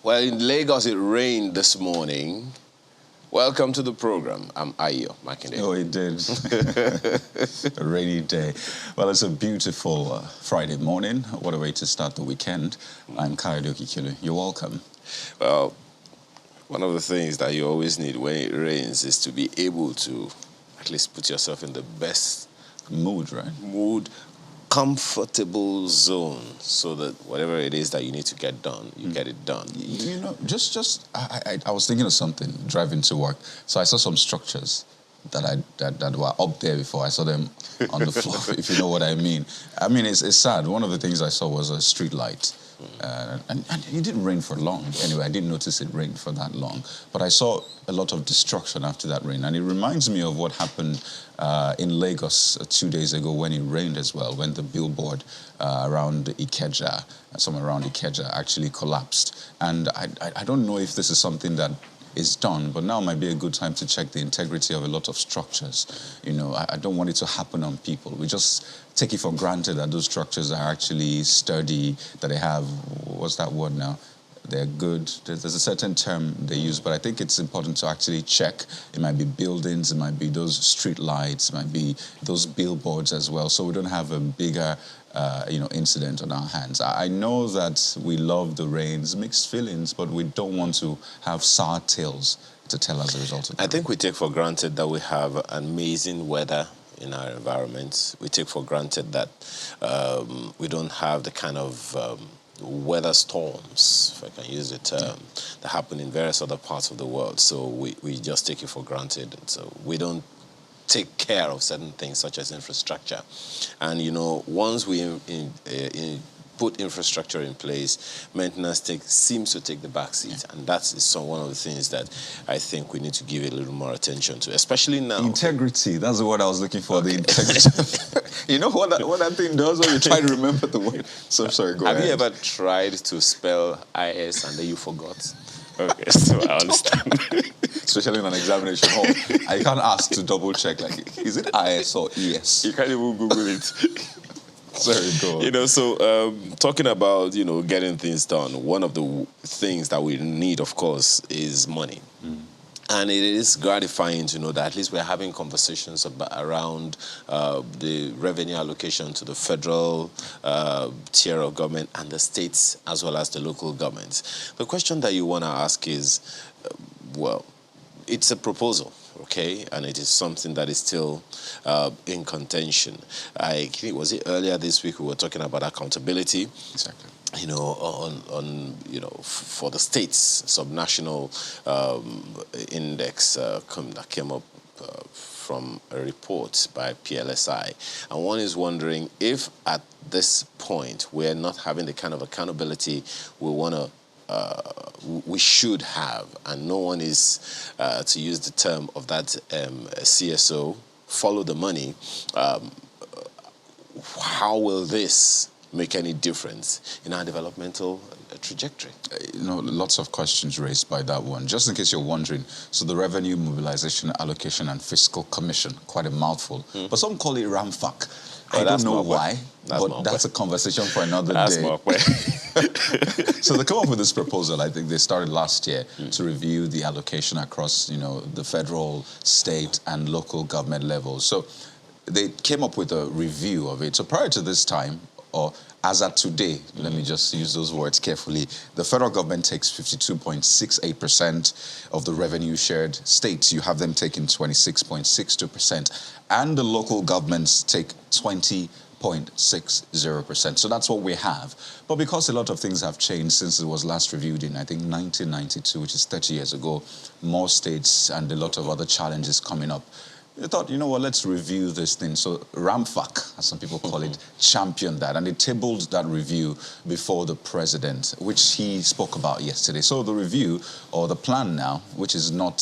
Well, in Lagos, it rained this morning. Welcome to the program. I'm Ayo Makinde. Oh, it did. A rainy day. Well, it's a beautiful Friday morning. What a way to start the weekend. I'm Candidacy. You're welcome. Well, one of the things that you always need when it rains is to be able to at least put yourself in the best mood, right? Comfortable zone, so that whatever it is that you need to get done, you get it done. You know, I was thinking of something driving to work. So I saw some structures that were up there before. I saw them on the floor, if you know what I mean. I mean, it's sad. One of the things I saw was a street light. And it didn't rain for long. Anyway, I didn't notice it rained for that long. But I saw a lot of destruction after that rain. And it reminds me of what happened in Lagos 2 days ago when it rained as well, when the billboard around Ikeja, somewhere around Ikeja, actually collapsed. And I don't know if this is something that is done, but now might be a good time to check the integrity of a lot of structures. You know, I don't want it to happen on people. We just take it for granted that those structures are actually sturdy, that they have, what's that word now? They're good. There's a certain term they use, but I think it's important to actually check. It might be buildings, it might be those street lights, it might be those billboards as well, so we don't have a bigger incident on our hands. I know that we love the rains, mixed feelings, but we don't want to have sour tales to tell as a result of that. I think we take for granted that we have amazing weather in our environment. We take for granted that we don't have the kind of weather storms, if I can use the term, that happen in various other parts of the world. So we just take it for granted. So we don't take care of certain things such as infrastructure. And, you know, once we put infrastructure in place, maintenance seems to take the back seat. And that's one of the things that I think we need to give a little more attention to, especially now. Integrity, that's the word I was looking for, the integrity. You know what that thing does when you try to remember the word? So sorry, go ahead. Have you ever tried to spell IS and then you forgot? Okay, so I understand. Especially in an examination hall. I can't ask to double check, like, is it IS or ES? You can't even Google it. Sorry, go on. You know, so talking about, you know, getting things done, one of the things that we need, of course, is money. And it is gratifying to know that at least we're having conversations around the revenue allocation to the federal tier of government and the states as well as the local governments. The question that you want to ask is, well, it's a proposal, okay? And it is something that is still in contention. Was it earlier this week we were talking about accountability? Exactly. You know, for the states, subnational index that came up from a report by PLSI. And one is wondering if at this point we're not having the kind of accountability we should have, and no one is, to use the term of that CSO, follow the money. How will this make any difference in our developmental trajectory? You know, lots of questions raised by that one. Just in case you're wondering, so the Revenue Mobilization, Allocation and Fiscal Commission, quite a mouthful, but some call it RAMFAC. I don't know why, but that's a conversation for another day. So they come up with this proposal. I think they started last year to review the allocation across, you know, the federal, state and local government levels. So they came up with a review of it. So prior to this time, or as at today, let me just use those words carefully, the federal government takes 52.68% of the revenue shared. States, you have them taking 26.62%, and the local governments take 20.60%. So that's what we have. But because a lot of things have changed since it was last reviewed in, I think, 1992, which is 30 years ago, more states and a lot of other challenges coming up, they thought, you know what, let's review this thing. So RAMFAC, as some people call it, championed that. And they tabled that review before the president, which he spoke about yesterday. So the review, or the plan now, which has not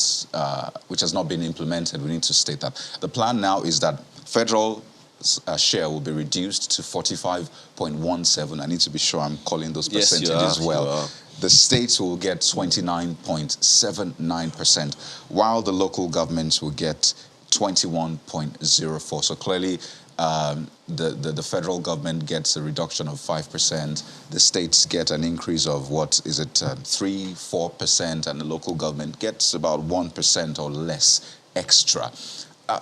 been implemented, we need to state that. The plan now is that federal share will be reduced to 45.17. I need to be sure I'm calling those percentages well. The states will get 29.79%, while the local governments will get 21.04. So clearly, the federal government gets a reduction of 5%, the states get an increase of 3-4%, and the local government gets about 1% or less extra.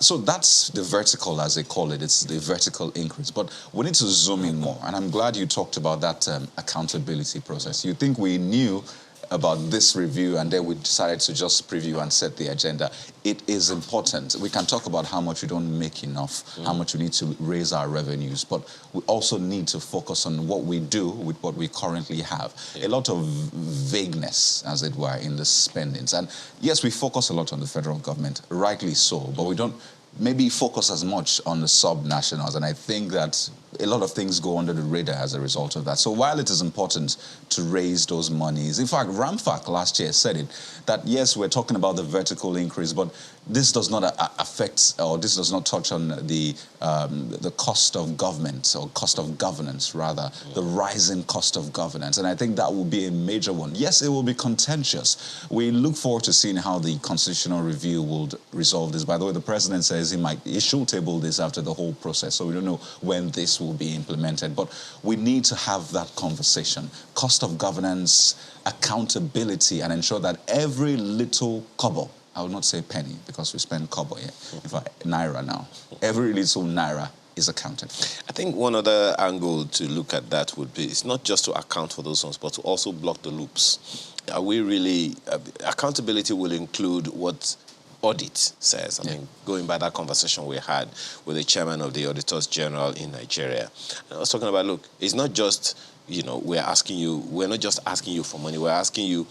So that's the vertical, as they call it. It's the vertical increase. But we need to zoom in more. And I'm glad you talked about that accountability process. You think we knew about this review and then we decided to just preview and set the agenda. It is important. We can talk about how much we don't make enough, how much we need to raise our revenues, but we also need to focus on what we do with what we currently have. A lot of vagueness, as it were, in the spendings. And yes, we focus a lot on the federal government, rightly so, but we don't maybe focus as much on the sub-nationals. And I think that a lot of things go under the radar as a result of that. So while it is important to raise those monies, in fact, Ramfac last year said it, that yes, we're talking about the vertical increase, but this does not affect, or this does not touch on the cost of government, or cost of governance, rather, the rising cost of governance. And I think that will be a major one. Yes, it will be contentious. We look forward to seeing how the constitutional review will resolve this. By the way, the president says he should table this after the whole process, so we don't know when this will be implemented. But we need to have that conversation. Cost of governance, accountability, and ensure that every little kobo, I would not say penny because we spend kobo here, in fact, naira now, every little naira is accounted for. I think one other angle to look at that would be, it's not just to account for those ones, but to also block the loops. Are we really, accountability will include what audit says. I mean, going by that conversation we had with the chairman of the Auditors General in Nigeria, and I was talking about, look, it's not just, we're not just asking you for money, we're asking you,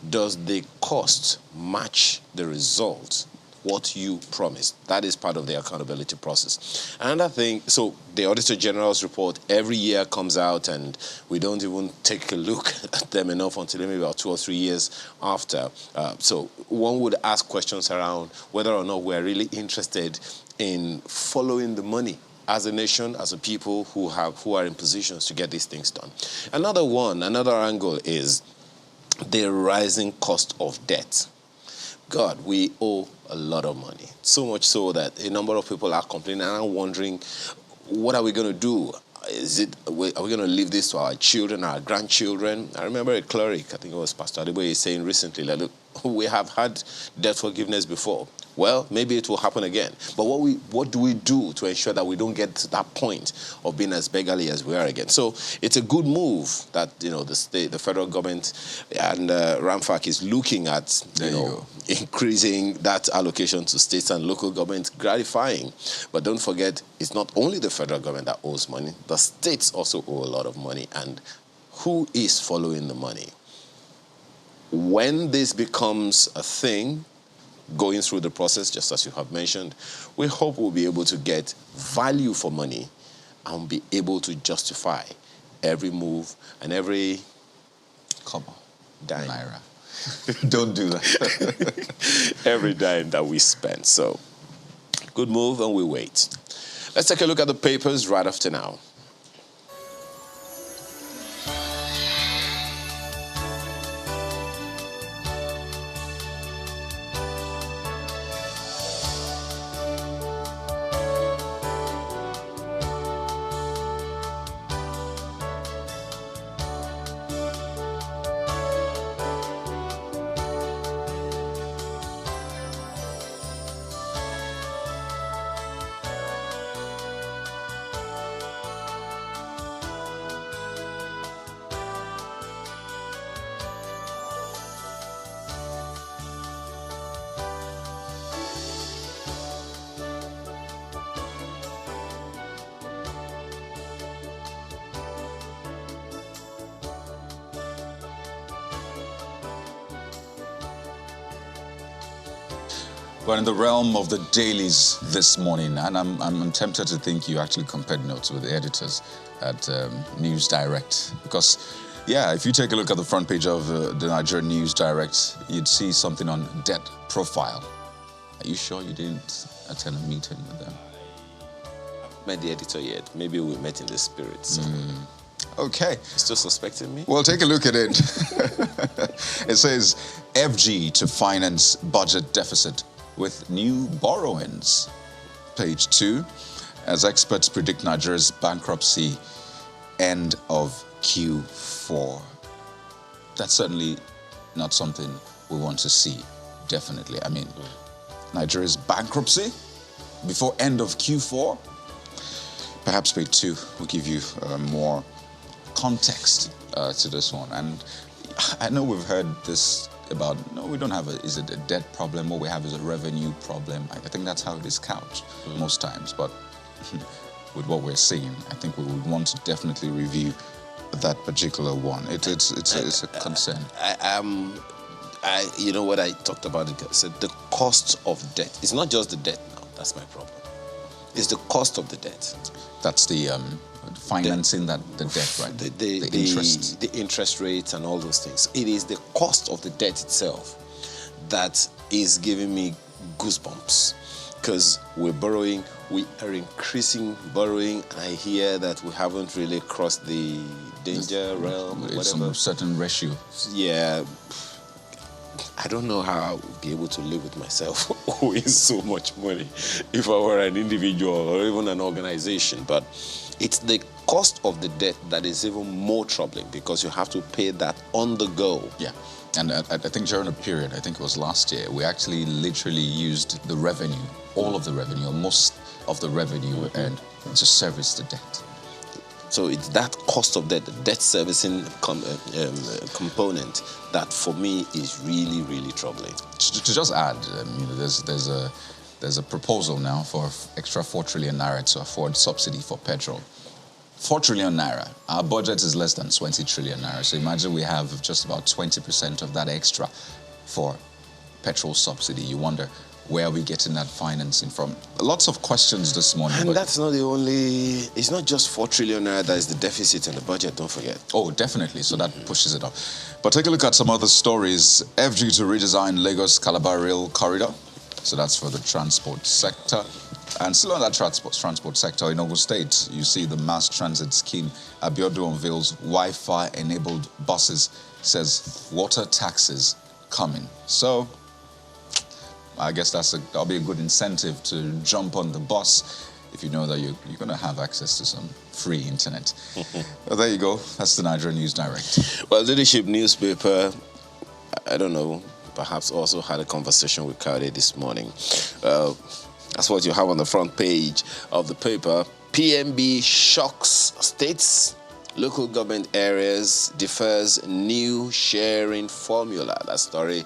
does the cost match the result, what you promised? That is part of the accountability process. Another thing, so the Auditor General's report every year comes out, and we don't even take a look at them enough until maybe about 2 or 3 years after. So one would ask questions around whether or not we're really interested in following the money as a nation, as a people who are in positions to get these things done. Another angle is the rising cost of debt. God, we owe a lot of money. So much so that a number of people are complaining and are wondering, what are we going to do? Are we going to leave this to our children, our grandchildren? I remember a cleric, I think it was Pastor Adeboye, saying recently, like, look, we have had debt forgiveness before. Well, maybe it will happen again. But what do we do to ensure that we don't get to that point of being as beggarly as we are again? So it's a good move that the federal government and Ramfac is looking at increasing that allocation to states and local government, gratifying. But don't forget, it's not only the federal government that owes money. The states also owe a lot of money. And who is following the money? When this becomes a thing, going through the process, just as you have mentioned, we hope we'll be able to get value for money and be able to justify every move and every dime. Naira. Don't do that. Every dime that we spend. So, good move, and we wait. Let's take a look at the papers right after now. We're in the realm of the dailies this morning, and I'm tempted to think you actually compared notes with the editors at News Direct. Because, if you take a look at the front page of the Nigerian News Direct, you'd see something on debt profile. Are you sure you didn't attend a meeting with them? Met the editor yet. Maybe we met in the spirit. So. Okay. Still suspecting me? Well, take a look at it. It says, FG to finance budget deficit with new borrowings. Page 2. as experts predict Nigeria's bankruptcy end of Q4. That's certainly not something we want to see, definitely. I mean, Nigeria's bankruptcy before end of Q4? Perhaps page 2 will give you more context to this one. And I know we've heard this about, no, we don't have is it a debt problem? What we have is a revenue problem. I think that's how it is couched most times. But with what we're seeing, I think we would want to definitely review that particular one. It's a concern. You know what I talked about? I said the cost of debt. It's not just the debt now. That's my problem. It's the cost of the debt. That's the financing the debt, right? The interest. The interest rates and all those things. It is the cost of the debt itself that is giving me goosebumps. Because we're borrowing, we are increasing borrowing, and I hear that we haven't really crossed the danger realm or whatever. Some certain ratio. Yeah. I don't know how I would be able to live with myself owing so much money if I were an individual or even an organization. But it's the cost of the debt that is even more troubling because you have to pay that on the go. Yeah. And I think during a period, I think it was last year, we actually literally used the revenue, all of the revenue, or most of the revenue and to service the debt. So it's that cost of debt, the debt servicing component, that for me is really, really troubling. To just add, there's a proposal now for extra 4 trillion naira to afford subsidy for petrol. 4 trillion naira. Our budget is less than 20 trillion naira. So imagine we have just about 20% of that extra for petrol subsidy. You wonder, where are we getting that financing from? Lots of questions this morning. And that's not the only, it's not just 4 trillion naira that is the deficit in the budget, don't forget. Oh, definitely. So that pushes it up. But take a look at some other stories. FG to redesign Lagos-Calabar rail corridor. So that's for the transport sector. And still on that transport sector, in Ogun State, you see the mass transit scheme. Abiodun unveils Wi-Fi-enabled buses, says water taxes coming. So I guess that'll be a good incentive to jump on the bus if you know that you're going to have access to some free internet. Well, there you go. That's the Nigerian News Direct. Well, Leadership newspaper, I don't know, perhaps also had a conversation with Kaude this morning. That's what you have on the front page of the paper. PMB shocks states, local government areas, defers new sharing formula. That story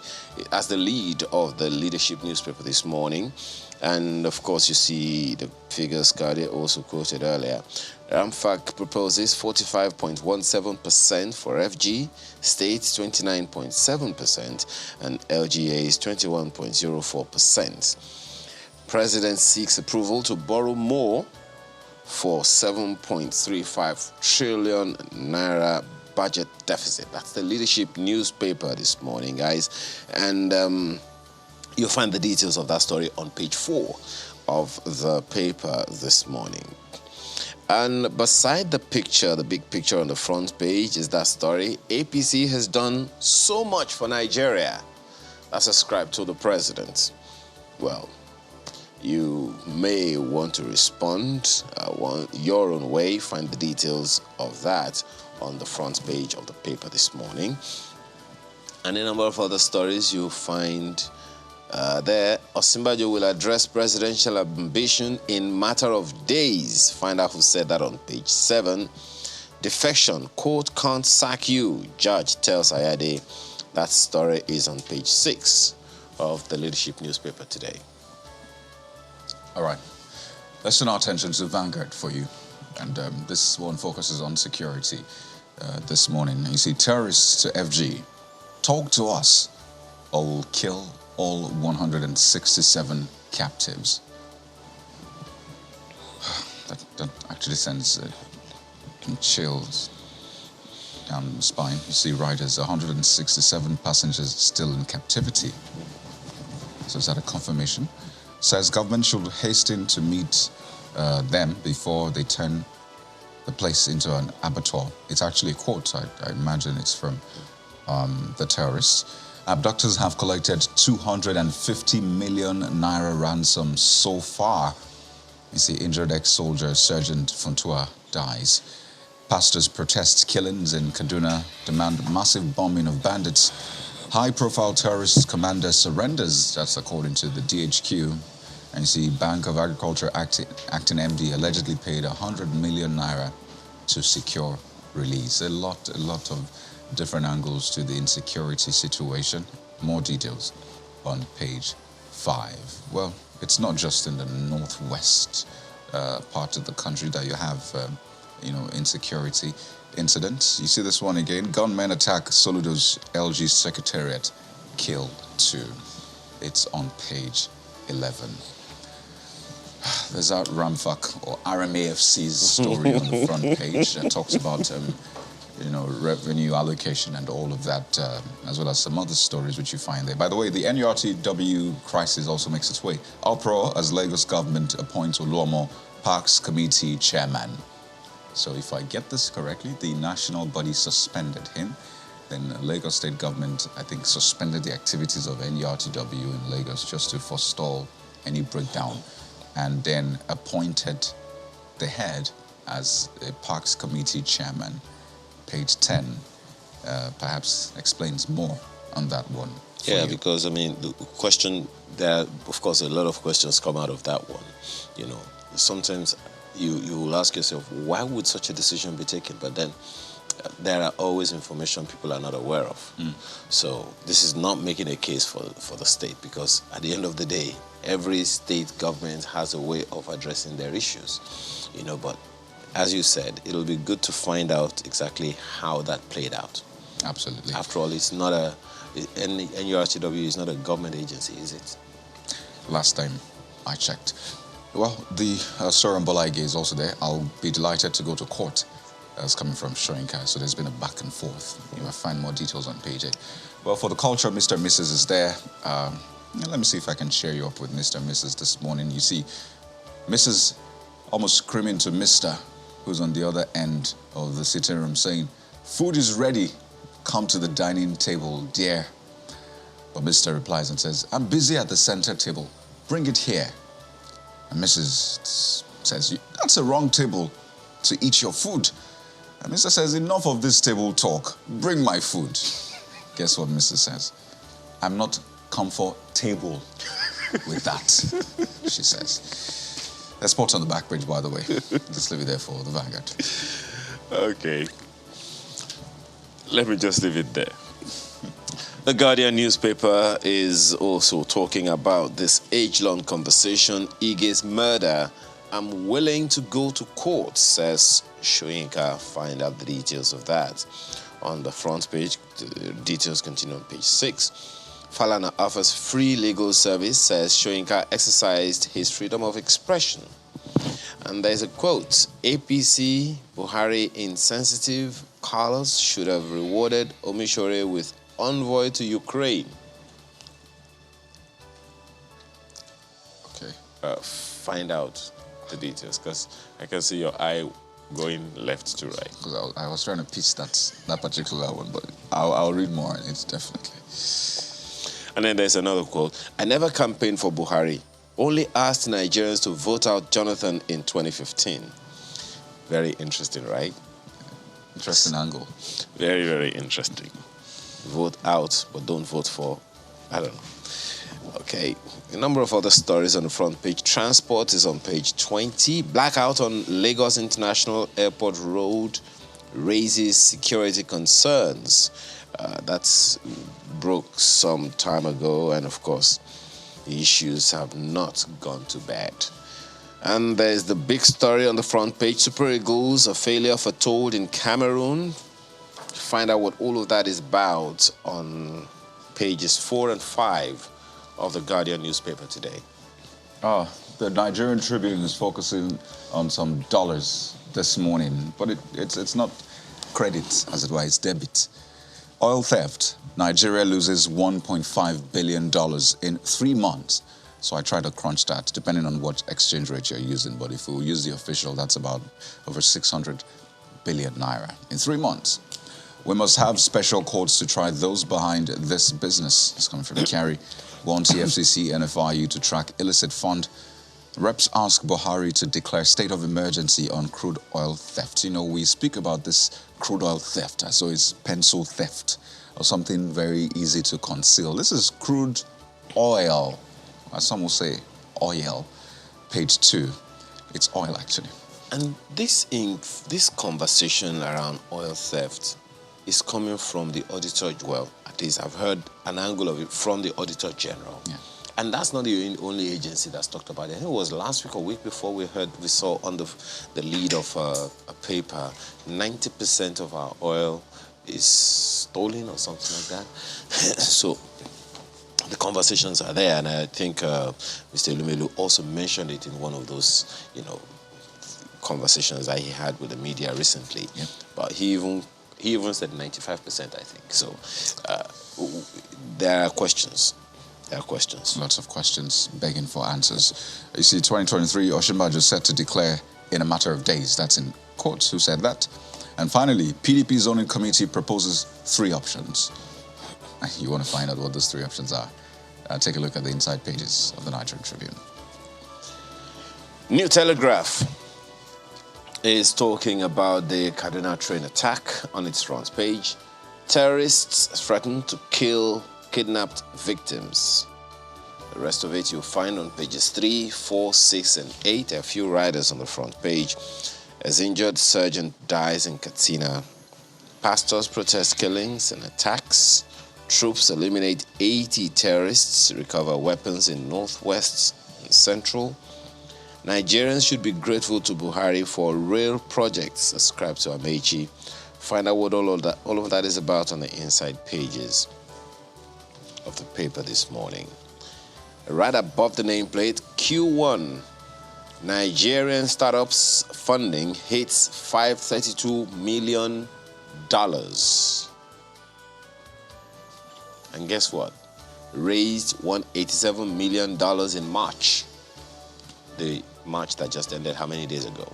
as the lead of the Leadership newspaper this morning. And of course, you see the figures Kaude also quoted earlier. RAMFAC proposes 45.17% for FG, states 29.7%, and LGA is 21.04%. President seeks approval to borrow more for 7.35 trillion naira budget deficit. That's the Leadership newspaper this morning, guys. And you'll find the details of that story on page 4 of the paper this morning. And beside the picture, the big picture on the front page is that story. APC has done so much for Nigeria. That's ascribed to the president. Well, you may want to respond your own way. Find the details of that on the front page of the paper this morning. And a number of other stories you'll find there. Osinbajo will address presidential ambition in matter of days. Find out who said that on page 7. Defection, court can't sack you, judge tells Ayade. That story is on page 6 of the Leadership newspaper today. All right, let's turn our attention to Vanguard for you. And this one focuses on security this morning. You see, terrorists to FG, talk to us or we'll kill all 167 captives. That actually sends chills down the spine. You see, riders, 167 passengers still in captivity. So is that a confirmation? Says government should hasten to meet them before they turn the place into an abattoir. It's actually a quote. I imagine it's from the terrorists. Abductors have collected 250 million naira ransom so far. You see, injured ex-soldier Sergeant Fontua dies. Pastors protest killings in Kaduna, demand massive bombing of bandits. High-profile terrorist commander surrenders, that's according to the DHQ. And you see, Bank of Agriculture acting MD allegedly paid 100 million naira to secure release. A lot of different angles to the insecurity situation. More details on page 5. Well, it's not just in the northwest part of the country that you have, insecurity incidents. You see this one again. Gunmen attack Soludo's LG Secretariat, kill 2. It's on page 11. There's that Ramfak or RMAFC's story on the front page that talks about, revenue allocation and all of that, as well as some other stories which you find there. By the way, the NURTW crisis also makes its way. Uproar as Lagos government appoints Oluomo Parks Committee chairman. So if I get this correctly, the national body suspended him. Then Lagos state government, I think, suspended the activities of NURTW in Lagos just to forestall any breakdown, and then appointed the head as a Parks Committee chairman. Page 10 perhaps explains more on that one. Yeah, because, the question, there are, of course, a lot of questions come out of that one. Sometimes you will ask yourself, why would such a decision be taken? But then there are always information people are not aware of. So this is not making a case for the state, because at the end of the day, every state government has a way of addressing their issues, but as you said, it'll be good to find out exactly how that played out. Absolutely. After all, it's not NURTW is not a government agency, is it? Last time I checked. Well, the story on Bolaige is also there. I'll be delighted to go to court. That's coming from Shoinka, so there's been a back and forth. You will find more details on page 8. Well, for the culture, Mr. and Mrs. is there. Let me see if I can cheer you up with Mr. and Mrs. this morning. You see, Mrs. almost screaming to Mr., who's on the other end of the sitting room, saying, "Food is ready. Come to the dining table, dear." But Mr. replies and says, "I'm busy at the center table. Bring it here." And Mrs. says, "That's a wrong table to eat your food." And Mr. says, "Enough of this table talk. Bring my food." Guess what Mrs. says? "I'm not comfortable with that," she says. There's sports on the back page, by the way. Just leave it there for the Vanguard. Okay. Let me just leave it there. The Guardian newspaper is also talking about this age-long conversation, Ige's murder. "I'm willing to go to court," says Shoinka. Find out the details of that on the front page. The details continue on page 6. Falana offers free legal service, says Shoinka exercised his freedom of expression. And there's a quote, "APC Buhari insensitive, Carlos should have rewarded Omishore with envoy to Ukraine." Okay. Find out the details, because I can see your eye going left to right. Because I was trying to pitch that particular one, but I'll read more on it, definitely. And then there's another quote, "I never campaigned for Buhari, only asked Nigerians to vote out Jonathan in 2015. Very interesting, right? Interesting angle. Very, very interesting. Vote out, but don't vote for, I don't know. Okay, a number of other stories on the front page. Transport is on page 20. Blackout on Lagos International Airport Road raises security concerns. That's broke some time ago, and of course, the issues have not gone to bed. And there's the big story on the front page. Super Eagles, a failure foretold in Cameroon. Find out what all of that is about on pages 4 and 5 of the Guardian newspaper today. The Nigerian Tribune is focusing on some dollars this morning, but it's not credit, as it were, it's debit. Oil theft. Nigeria loses $1.5 billion in 3 months. So I try to crunch that, depending on what exchange rate you're using. But if we use the official, that's about over 600 billion naira in 3 months. We must have special courts to try those behind this business. It's coming from Kerry. Want EFCC, NFIU to track illicit fund Reps ask Buhari to declare state of emergency on crude oil theft. You know, we speak about this crude oil theft, so it's pencil theft or something very easy to conceal. This is crude oil, as some will say, oil. Page 2. It's oil, actually. And this conversation around oil theft is coming from the Auditor, well, at least I've heard an angle of it from the Auditor General. Yeah. And that's not the only agency that's talked about it. I think it was last week or week before we saw on the lead of a paper, 90% of our oil is stolen or something like that. So the conversations are there, and I think Mr. Lumelu also mentioned it in one of those, conversations that he had with the media recently. Yeah. But he even said 95%, I think. So there are questions. There are questions. Lots of questions begging for answers. You see, 2023, Osinbajo is set to declare in a matter of days. That's in quotes. Who said that? And finally, PDP zoning committee proposes 3 options. You want to find out what those 3 options are? Take a look at the inside pages of the Nigerian Tribune. New Telegraph is talking about the Kaduna train attack on its front page. Terrorists threaten to kill kidnapped victims. The rest of it you'll find on pages 3, 4, 6, and 8. There are a few riders on the front page. As injured sergeant dies in Katsina. Pastors protest killings and attacks. Troops eliminate 80 terrorists, recover weapons in Northwest and Central. Nigerians should be grateful to Buhari for rail projects, ascribed to Amechi. Find out what all of that is about on the inside pages of the paper this morning. Right above the nameplate, Q1, Nigerian startups funding hits $532 million. And guess what? Raised $187 million in March. The March that just ended how many days ago?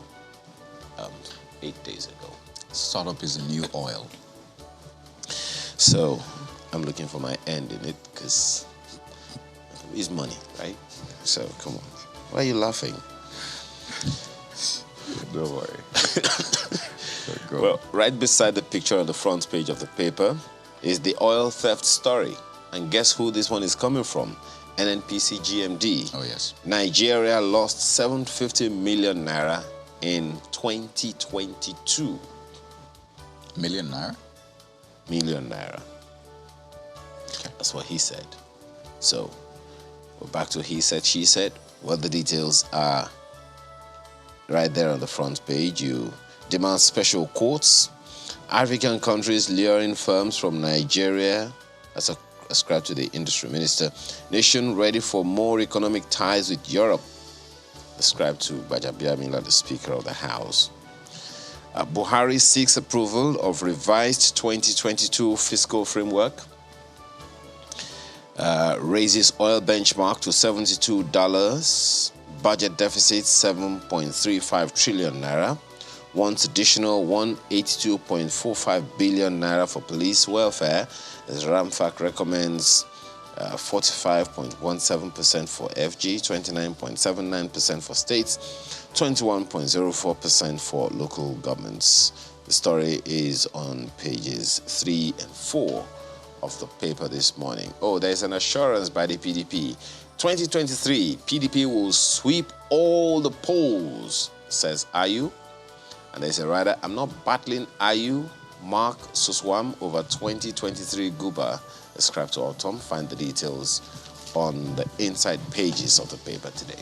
8 days ago. Startup is a new oil. So I'm looking for my end in it because it's money, right? So come on. Why are you laughing? Don't worry. Well, right beside the picture on the front page of the paper is the oil theft story. And guess who this one is coming from? NNPC GMD. Oh, yes. Nigeria lost 750 million naira in 2022. Million naira? Million naira. Okay. That's what he said. So, we're back to he said, she said. What the details are right there on the front page. You demand special courts. African countries luring firms from Nigeria. That's ascribed to the industry minister. Nation ready for more economic ties with Europe. Ascribed to Bajabiamila, the Speaker of the House. Buhari seeks approval of revised 2022 fiscal framework. Raises oil benchmark to $72. Budget deficit 7.35 trillion naira. Wants additional 182.45 billion naira for police welfare, as Ramfak recommends 45.17% for FG, 29.79% for states, 21.04% for local governments. The story is on pages 3 and 4 of the paper this morning. Oh, there's an assurance by the PDP. 2023, PDP will sweep all the polls, says Ayu. And there's a writer, I'm not battling Ayu, Mark Suswam over 2023 Guba, ascribed to Autumn. Find the details on the inside pages of the paper today.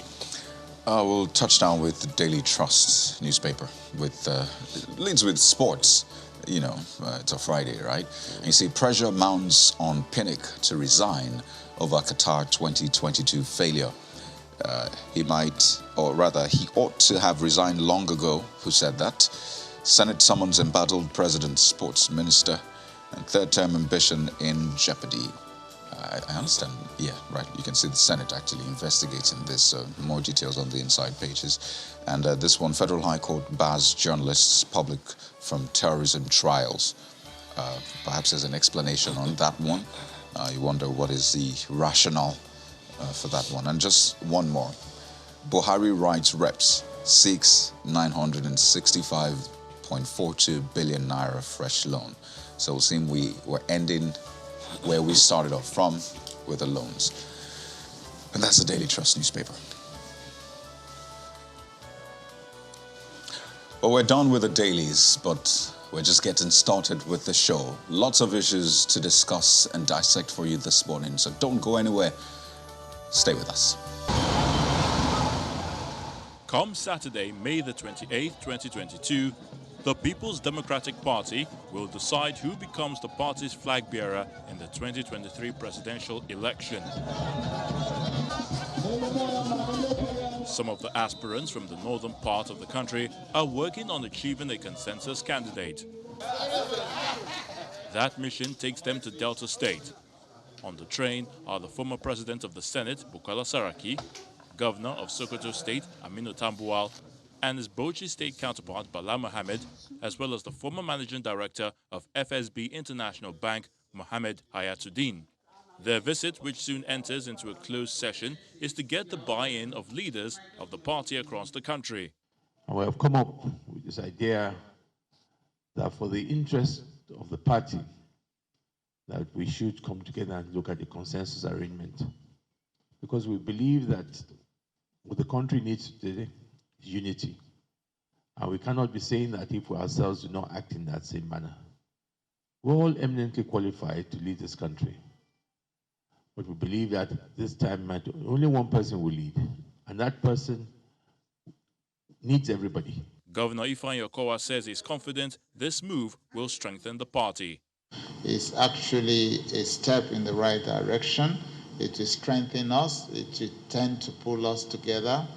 We'll touch down with the Daily Trust newspaper. It leads with sports. It's a Friday, right? And you see, pressure mounts on Pinnick to resign over Qatar 2022 failure. He ought to have resigned long ago. Who said that? Senate summons embattled president, sports minister, and third-term ambition in jeopardy. I understand. Yeah, right. You can see the Senate actually investigating this. So more details on the inside pages. And this one, Federal High Court bars journalists public from terrorism trials. Perhaps there's an explanation on that one. You wonder what is the rationale for that one. And just one more. Buhari writes reps, seeks 965.42 billion naira fresh loan. So it seems we're ending where we started off from with the loans. And that's the Daily Trust newspaper. Well, we're done with the dailies, but we're just getting started with the show. Lots of issues to discuss and dissect for you this morning, so don't go anywhere. Stay with us. Come Saturday, May the 28th, 2022, the People's Democratic Party will decide who becomes the party's flag bearer in the 2023 presidential election. Some of the aspirants from the northern part of the country are working on achieving a consensus candidate. That mission takes them to Delta State. On the train are the former president of the Senate, Bukola Saraki, governor of Sokoto State, Aminu Tambuwal, and his Bauchi State counterpart, Bala Mohammed, as well as the former managing director of FSB International Bank, Mohammed Hayatuddin. Their visit, which soon enters into a closed session, is to get the buy-in of leaders of the party across the country. And we have come up with this idea that for the interest of the party, that we should come together and look at the consensus arrangement. Because we believe that what the country needs today is unity. And we cannot be saying that if we ourselves do not act in that same manner. We're all eminently qualified to lead this country. But we believe that this time only one person will lead. And that person needs everybody. Governor Ifeanyi Okowa says he's confident this move will strengthen the party. It's actually a step in the right direction. It will strengthen us. It will tend to pull us together.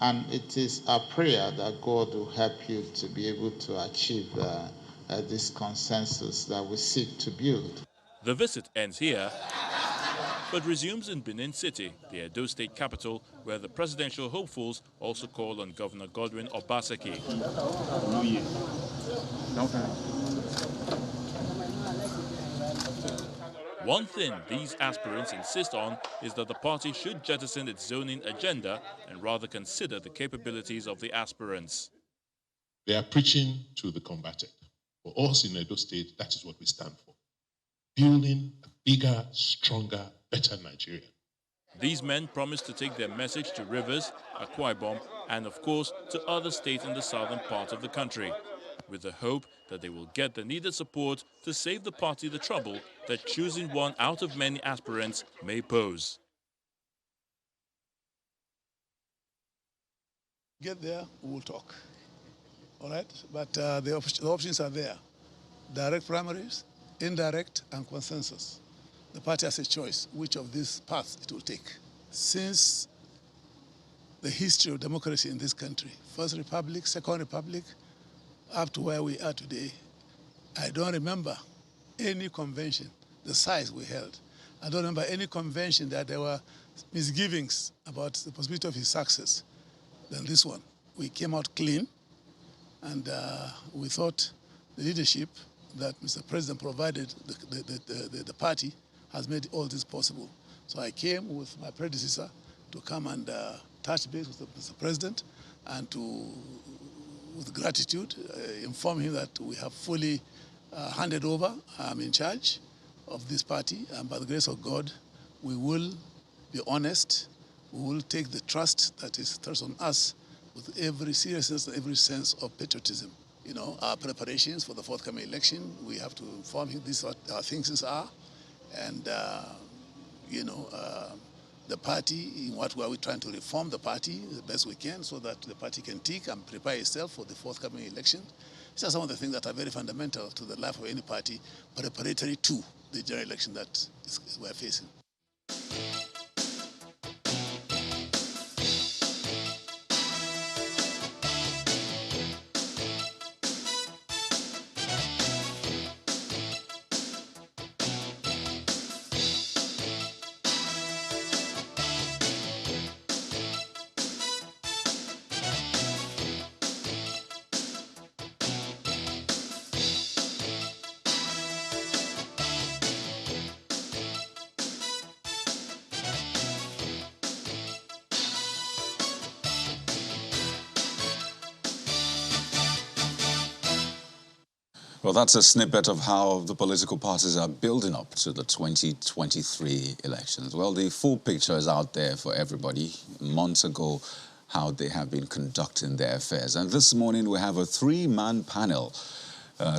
And it is our prayer that God will help you to be able to achieve this consensus that we seek to build. The visit ends here, but resumes in Benin City, the Edo State capital, where the presidential hopefuls also call on Governor Godwin Obaseki. One thing these aspirants insist on is that the party should jettison its zoning agenda and rather consider the capabilities of the aspirants. They are preaching to the combated. For us in Edo State, that is what we stand for. Building a bigger, stronger, better Nigeria. These men promise to take their message to Rivers, Akwa Ibom, and of course to other states in the southern part of the country, with the hope that they will get the needed support to save the party the trouble that choosing one out of many aspirants may pose. Get there, we'll talk. All right? But the options are there. Direct primaries, indirect, and consensus. The party has a choice which of these paths it will take. Since the history of democracy in this country, First Republic, Second Republic, up to where we are today, I don't remember any convention, the size we held. I don't remember any convention that there were misgivings about the possibility of his success than this one. We came out clean, and we thought the leadership that Mr. President provided the party has made all this possible. So I came with my predecessor to come and touch base with Mr. President and to, with gratitude, inform him that we have fully handed over. I'm in charge of this party, and by the grace of God, we will be honest. We will take the trust that is thrust on us with every seriousness and every sense of patriotism. You know, our preparations for the forthcoming election, we have to inform him this is what our thinkings are. And, the party, in what way are we trying to reform the party the best we can so that the party can tick and prepare itself for the forthcoming election. These are some of the things that are very fundamental to the life of any party, preparatory to the general election that we're facing. Well, that's a snippet of how the political parties are building up to the 2023 elections. Well, the full picture is out there for everybody. Months ago, how they have been conducting their affairs. And this morning, we have a three-man panel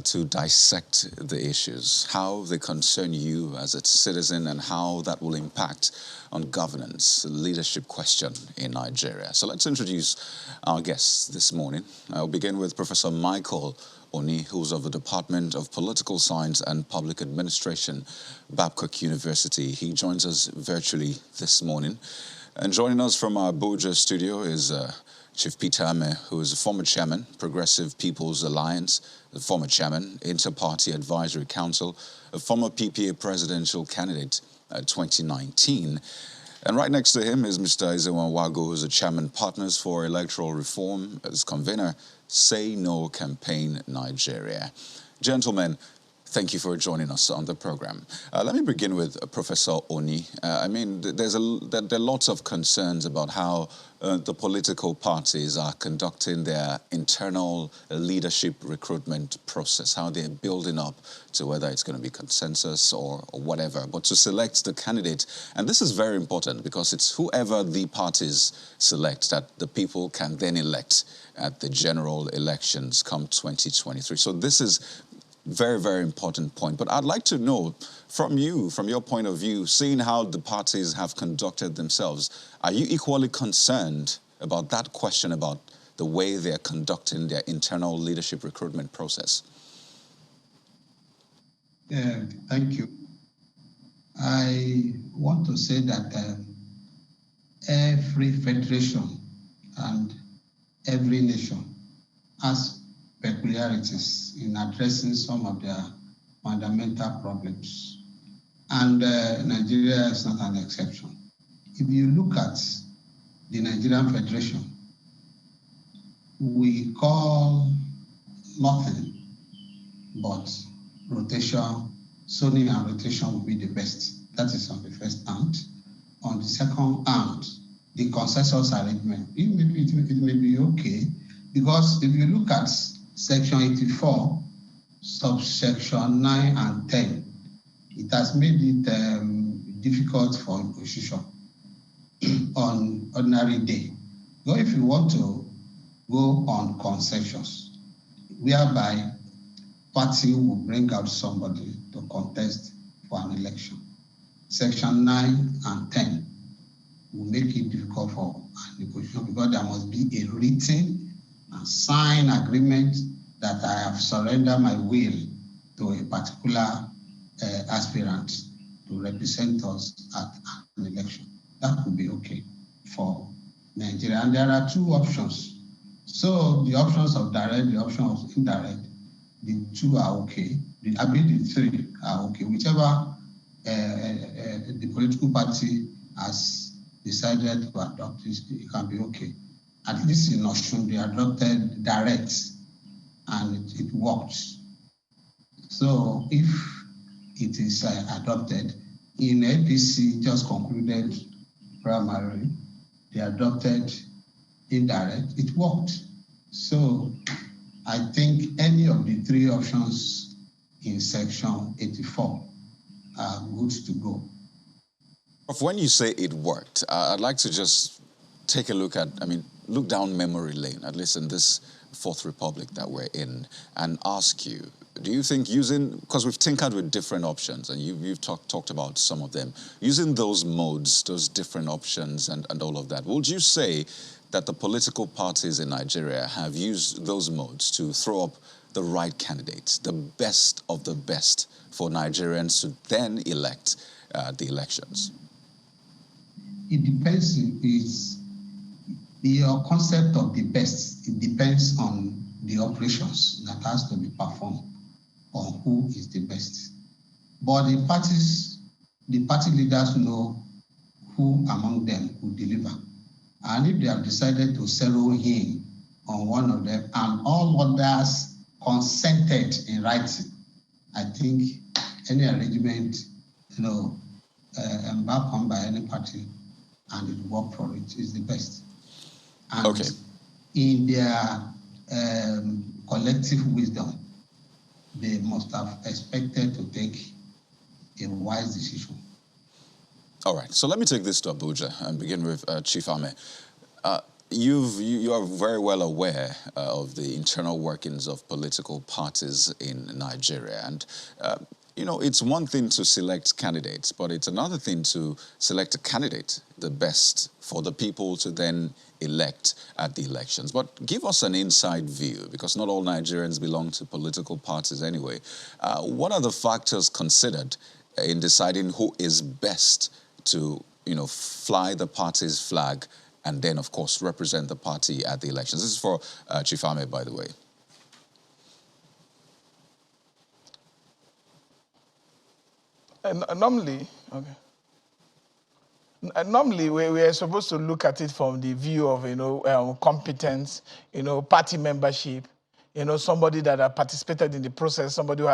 to dissect the issues, how they concern you as a citizen and how that will impact on governance, leadership question in Nigeria. So let's introduce our guests this morning. I'll begin with Professor Michael Oni, who's of the Department of Political Science and Public Administration, Babcock University. He joins us virtually this morning. And joining us from our Abuja studio is Chief Peter Ame, who is a former chairman, Progressive People's Alliance, the former chairman, Inter-Party Advisory Council, a former PPA presidential candidate 2019. And right next to him is Mr. Ezewan Wago, who's a chairman, Partners for Electoral Reform, as convener, Say No Campaign Nigeria. Gentlemen, thank you for joining us on the program. Let me begin with Professor Oni. I mean, there are lots of concerns about how the political parties are conducting their internal leadership recruitment process, how they're building up to whether it's going to be consensus or whatever, but to select the candidate. And this is very important because it's whoever the parties select that the people can then elect at the general elections come 2023. So this is very, very important point. But I'd like to know from you, from your point of view, seeing how the parties have conducted themselves, are you equally concerned about that question about the way they're conducting their internal leadership recruitment process? Thank you. I want to say that every federation and every nation has peculiarities in addressing some of their fundamental problems. And Nigeria is not an exception. If you look at the Nigerian Federation, we call nothing but rotation, zoning and rotation will be the best. That is on the first hand. On the second hand, the consensus arrangement, it may be okay, because if you look at Section 84, subsection 9 and 10, it has made it difficult for opposition on ordinary day. But if you want to go on consensus, whereby party will bring out somebody to contest for an election, Section 9 and 10 will make it difficult for an opposition because there must be a written and sign agreement that I have surrendered my will to a particular aspirant to represent us at an election. That would be okay for Nigeria. And there are two options. So the options of direct, the option of indirect, the two are okay. The three are okay. Whichever the political party has decided to adopt, it can be okay. At least in Osun, they adopted direct, and it worked. So if it is adopted, in APC just concluded primary, they adopted indirect, it worked. So I think any of the three options in Section 84 are good to go. When you say it worked, I'd like to just take a look at, look down memory lane, at least in this Fourth Republic that we're in, and ask you, do you think using, because we've tinkered with different options, and you've talked about some of them, using those modes, those different options and all of that, would you say that the political parties in Nigeria have used those modes to throw up the right candidates, the best of the best for Nigerians to then elect the elections? It depends. Your concept of the best, it depends on the operations that has to be performed on who is the best. But the party leaders know who among them will deliver. And if they have decided to settle in on one of them and all others consented in writing, I think any arrangement, embarked on by any party and it worked for it is the best. And okay. In their collective wisdom, they must have expected to take a wise decision. All right, so let me take this to Abuja and begin with Chief Ame. You are very well aware of the internal workings of political parties in Nigeria. And, you know, it's one thing to select candidates, but it's another thing to select a candidate, the best, for the people to then elect at the elections. But give us an inside view, because not all Nigerians belong to political parties anyway. What are the factors considered in deciding who is best to, you know, fly the party's flag and then, of course, represent the party at the elections? This is for Chief Ahmed, by the way. Normally, okay. Normally, we are supposed to look at it from the view of, competence, party membership, somebody that has participated in the process, somebody who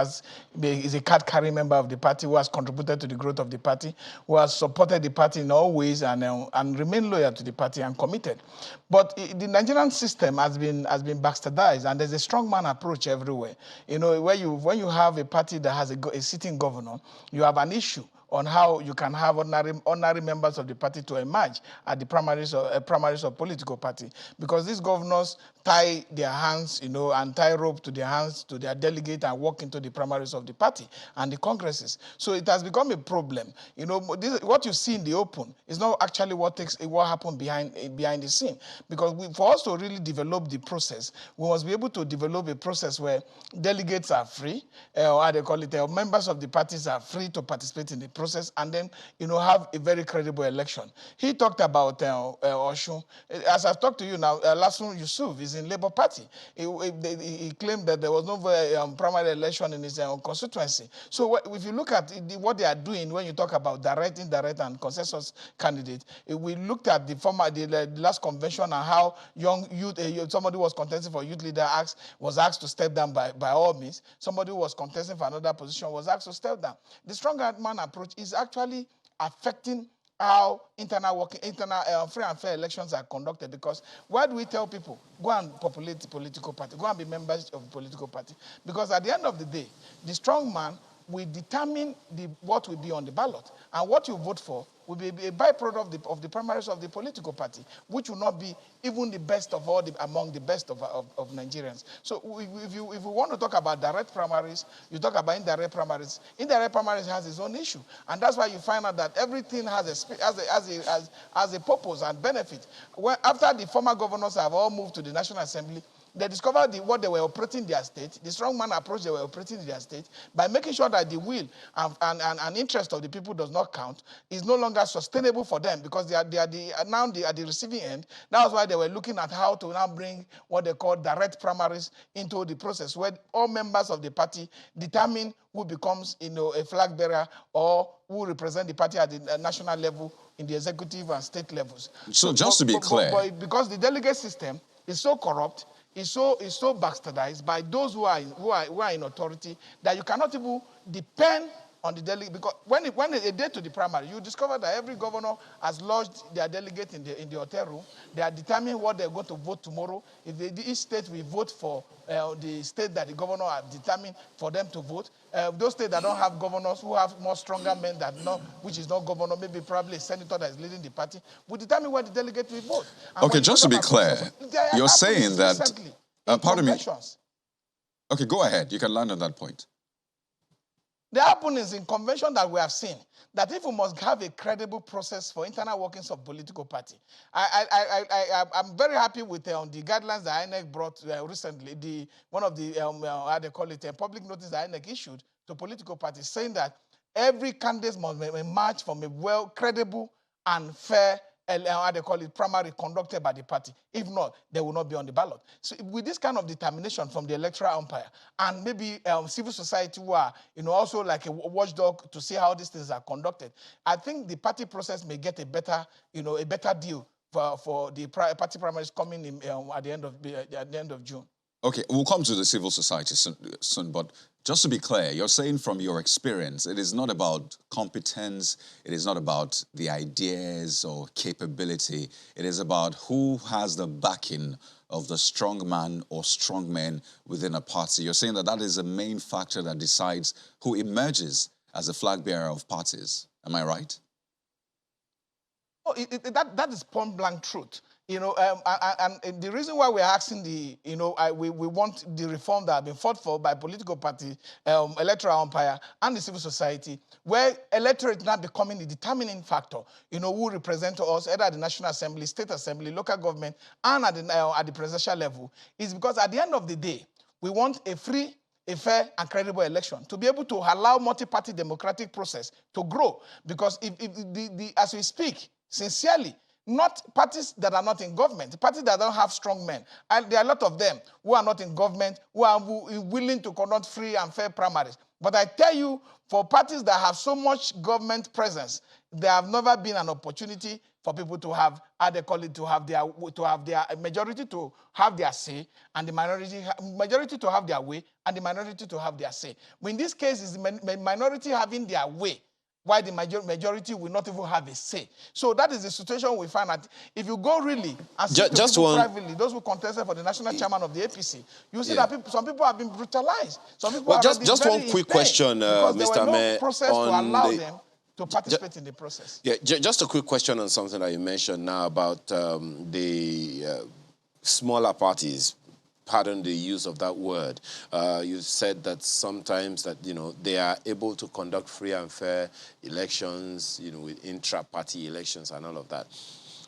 is a card-carrying member of the party, who has contributed to the growth of the party, who has supported the party in all ways and remain loyal to the party and committed. But the Nigerian system has been bastardized, and there's a strongman approach everywhere. When you have a party that has a sitting governor, you have an issue on how you can have ordinary members of the party to emerge at the primaries of political party, because these governors tie their hands, and tie rope to their hands to their delegate and walk into the primaries of the party and the congresses. So it has become a problem. What you see in the open is not actually what happened behind the scene, because for us to really develop the process, we must be able to develop a process where delegates are free, how they call it, members of the parties are free to participate in the process, and then have a very credible election. He talked about Oshun. As I've talked to you now, Lasun Yusuf is in Labour Party. He claimed that there was no primary election in his constituency. So if you look at what they are doing, when you talk about direct, indirect, and consensus candidate, we looked at the last convention and how young youth, somebody who was contesting for youth leader was asked to step down by all means. Somebody who was contesting for another position was asked to step down. The stronger man approach is actually affecting how free and fair elections are conducted. Because why do we tell people, go and populate the political party, go and be members of the political party? Because at the end of the day, the strong man will determine what will be on the ballot. And what you vote for will be a byproduct of the primaries of the political party, which will not be even the best of among the best of Nigerians. So if we want to talk about direct primaries, you talk about indirect primaries. Indirect primaries has its own issue. And that's why you find out that everything has a purpose and benefit. After the former governors have all moved to the National Assembly, they discovered what they were operating in their state, the strongman approach they were operating in their state, by making sure that the will and interest of the people does not count, is no longer sustainable for them, because they are at the receiving end. That's why they were looking at how to now bring what they call direct primaries into the process, where all members of the party determine who becomes a flag bearer or who represent the party at the national level, in the executive and state levels. So just to be clear, but because the delegate system is so corrupt, is so bastardized by those who are in authority, that you cannot even depend on the delegate. Because when a day to the primary, you discover that every governor has lodged their delegate in the hotel room. They are determining what they're going to vote tomorrow. Each state will vote for the state that the governor has determined for them to vote. Those states that don't have governors, who have more stronger men which is not governor, maybe probably a senator that is leading the party, will determine what the delegate will vote. And okay, just to be clear, you're saying that... pardon me. Okay, go ahead. You can land on that point. The happenings in convention that we have seen, that if we must have a credible process for internal workings of political party, I'm very happy with the guidelines that INEC brought recently. One of the how they call it, a public notice that INEC issued to political parties, saying that every candidate must emerge from a credible and fair, how they call it, primary conducted by the party. If not, they will not be on the ballot. So with this kind of determination from the electoral umpire, and maybe civil society who are also like a watchdog to see how these things are conducted, I think the party process may get a better deal for the party primaries coming in at the end of June. Okay, we'll come to the civil society soon, but just to be clear, you're saying from your experience, it is not about competence, it is not about the ideas or capability, it is about who has the backing of the strong man or strong men within a party. You're saying that that is the main factor that decides who emerges as a flag bearer of parties. Am I right? Oh, that is point blank truth. You know, and the reason why we're asking we want the reform that have been fought for by political party, electoral umpire, and the civil society, where electorate now becoming the determining factor, who represent us either at the National Assembly, State Assembly, local government, and at the presidential level, is because at the end of the day, we want a free, a fair and credible election to be able to allow multi-party democratic process to grow. Because as we speak, sincerely, not parties that are not in government, parties that don't have strong men. And there are a lot of them who are not in government, who are willing to conduct free and fair primaries. But I tell you, for parties that have so much government presence, there have never been an opportunity for people to have, how they call it, to have their majority to have their say, and the majority to have their way, and the minority to have their say. But in this case, it's the minority having their way, why the majority will not even have a say. So that is the situation we find that if you go really and speak to people privately, those who contested for the national chairman of the APC, you see that some people have been brutalized. Some people just one quick question, Mr. Mayor, no process to allow them to participate in the process. Yeah, just a quick question on something that you mentioned now about the smaller parties. Pardon the use of that word. You said that sometimes that, they are able to conduct free and fair elections, with intra-party elections and all of that.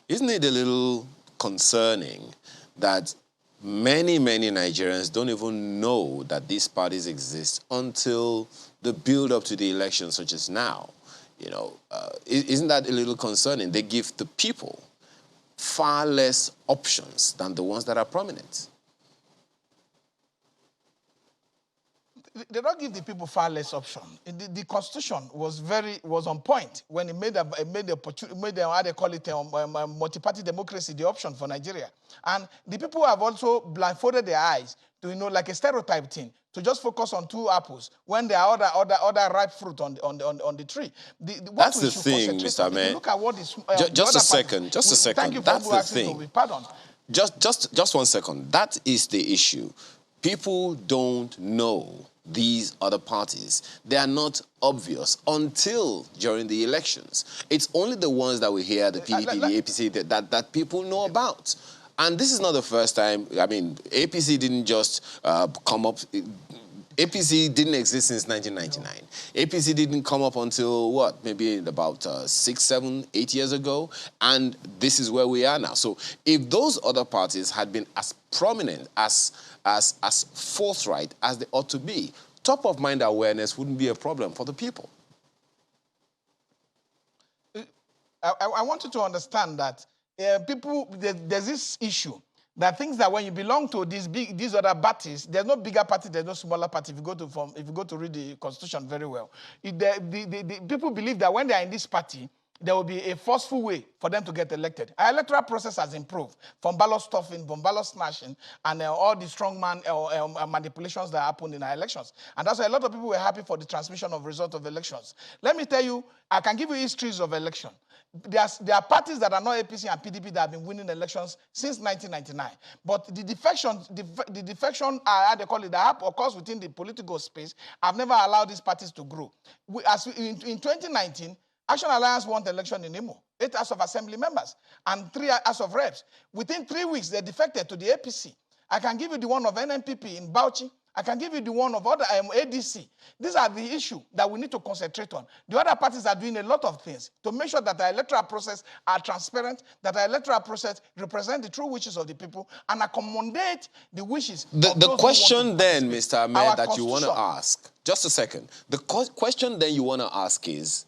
Isn't it a little concerning that many Nigerians don't even know that these parties exist until the build-up to the election, such as now? Isn't that a little concerning? They give the people far less options than the ones that are prominent. They don't give the people far less option. The Constitution was on point when it made multi-party democracy the option for Nigeria. And the people have also blindfolded their eyes to, like a stereotype thing, to just focus on two apples when there are other ripe fruit on the tree. That's the thing, Mr. Mayor. Look at what is just a second. Thank you for That's the thing. Pardon. Just 1 second. That is the issue. People don't know these other parties. They are not obvious until during the elections. It's only the ones that we hear, the PDP, the APC, that people know about. And this is not the first time. I mean, APC didn't just come up. APC didn't exist since 1999. APC didn't come up until, what, maybe about 6, 7, 8 years ago. And this is where we are now. So if those other parties had been as prominent, as forthright as they ought to be, top-of-mind awareness wouldn't be a problem for the people. I want you to understand that there's this issue that things that when you belong to these other parties, there's no bigger party, there's no smaller party. If you go to read the Constitution very well, the people believe that when they are in this party, there will be a forceful way for them to get elected. Our electoral process has improved from ballot stuffing, from ballot smashing, and all the strongman manipulations that happened in our elections. And that's why a lot of people were happy for the transmission of results of elections. Let me tell you, I can give you histories of election. There are parties that are not APC and PDP that have been winning elections since 1999. But the defection, how they call it, that occurs within the political space, have never allowed these parties to grow. In 2019, Action Alliance won the election in Imo, 8 House of Assembly members and 3 House of Reps. Within 3 weeks, they defected to the APC. I can give you the one of NNPP in Bauchi. I can give you the one of other ADC. These are the issues that we need to concentrate on. The other parties are doing a lot of things to make sure that the electoral process are transparent, that the electoral process represent the true wishes of the people and accommodate the wishes of those The question then, Mr. Mayor, that you want to ask, just a second. The question then you want to ask is,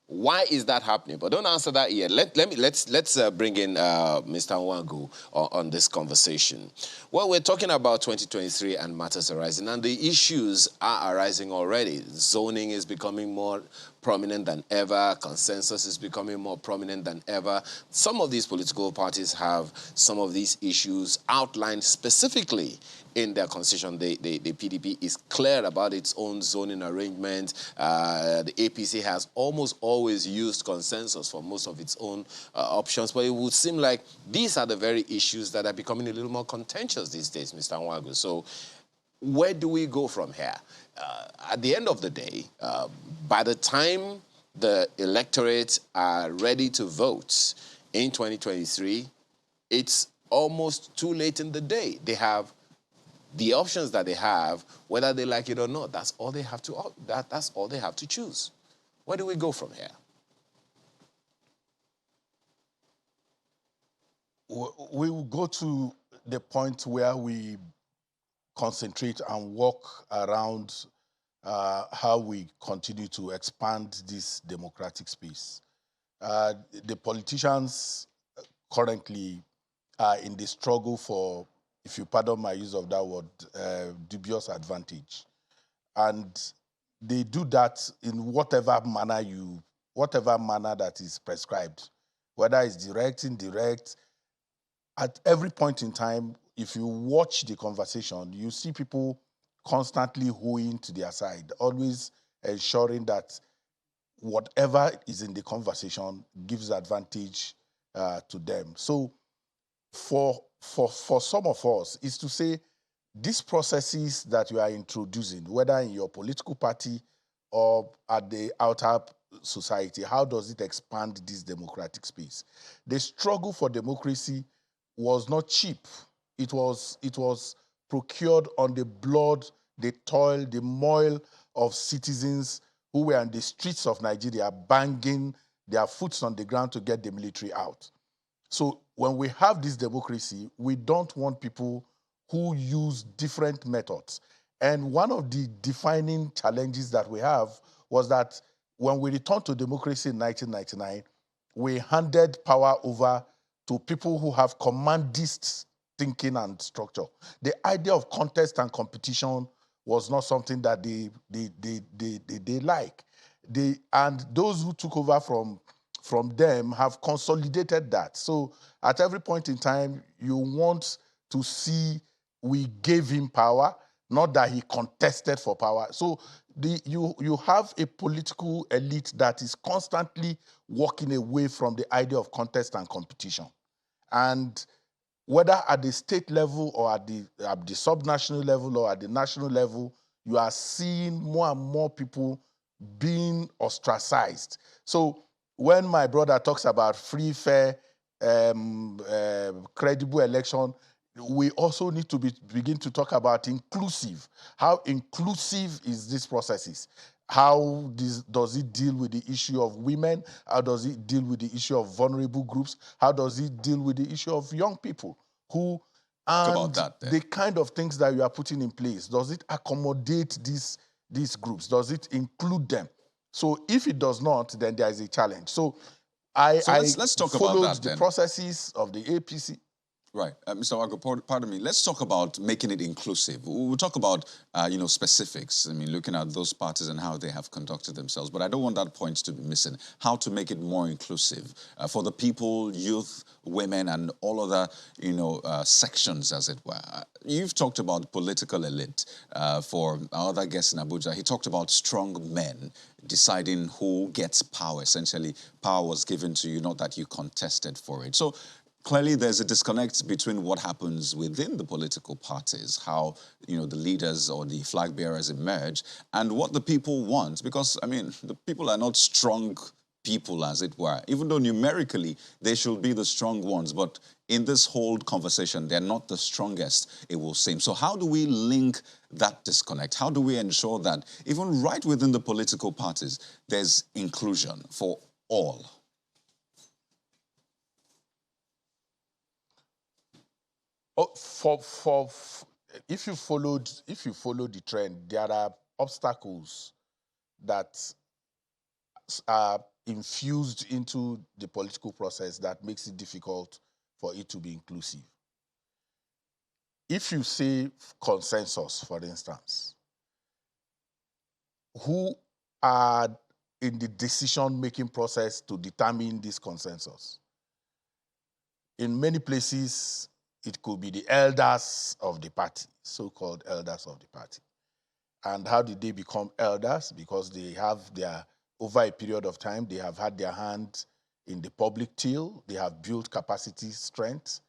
why is that happening? But don't answer that yet. Let's bring in Mr. Nwangu on this conversation. Well, we're talking about 2023 and matters arising, and the issues are arising already. Zoning is becoming more prominent than ever. Consensus is becoming more prominent than ever. Some of these political parties have some of these issues outlined specifically in their constitution. The PDP is clear about its own zoning arrangement. The APC has almost always used consensus for most of its own options, but it would seem like these are the very issues that are becoming a little more contentious these days, Mr. Nwagu. So where do we go from here? At the end of the day, by the time the electorate are ready to vote in 2023, it's almost too late in the day. They have the options that they have, whether they like it or not. That's all they have to. That's all they have to choose. Where do we go from here? We will go to the point where we concentrate and work around how we continue to expand this democratic space. The politicians currently are in the struggle for, if you pardon my use of that word, dubious advantage. And they do that in whatever manner that is prescribed, whether it's direct, indirect. At every point in time, if you watch the conversation, you see people constantly hooing to their side, always ensuring that whatever is in the conversation gives advantage to them. So for some of us is to say these processes that you are introducing, whether in your political party or at the outer society, how does it expand this democratic space? The struggle for democracy was not cheap. It was procured on the blood, the toil, the moil of citizens who were on the streets of Nigeria banging their foots on the ground to get the military out. So when we have this democracy, we don't want people who use different methods. And one of the defining challenges that we have was that when we returned to democracy in 1999, we handed power over to people who have commandist thinking and structure. The idea of contest and competition was not something that they like. And those who took over from them have consolidated that. So at every point in time, you want to see we gave him power, not that he contested for power. So you have a political elite that is constantly walking away from the idea of contest and competition. And whether at the state level or at the subnational level or at the national level, you are seeing more and more people being ostracized. So when my brother talks about free, fair, credible election, we also need to begin to talk about inclusive. How inclusive is this processes? How does it deal with the issue of women? How does it deal with the issue of vulnerable groups? How does it deal with the issue of young people who and the kind of things that you are putting in place? Does it accommodate these groups? Does it include them? So if it does not, then there is a challenge. So let's talk about the processes of the APC. Right. Mr. Nwagu, pardon me. Let's talk about making it inclusive. We'll talk about, specifics. I mean, looking at those parties and how they have conducted themselves. But I don't want that point to be missing. How to make it more inclusive for the people, youth, women, and all other, sections, as it were. You've talked about political elite. For our other guest in Abuja, he talked about strong men deciding who gets power. Essentially, power was given to you, not that you contested for it. So clearly, there's a disconnect between what happens within the political parties, how the leaders or the flag bearers emerge, and what the people want. Because the people are not strong people, as it were. Even though numerically they should be the strong ones, but in this whole conversation, they're not the strongest, it will seem. So how do we link that disconnect? How do we ensure that even right within the political parties, there's inclusion for all? If you follow the trend, there are obstacles that are infused into the political process that makes it difficult for it to be inclusive. If you say consensus, for instance, who are in the decision-making process to determine this consensus. In many places, it could be the elders of the party, so-called elders of the party. And how did they become elders? Because they have over a period of time, they have had their hand in the public till, they have built capacity, strength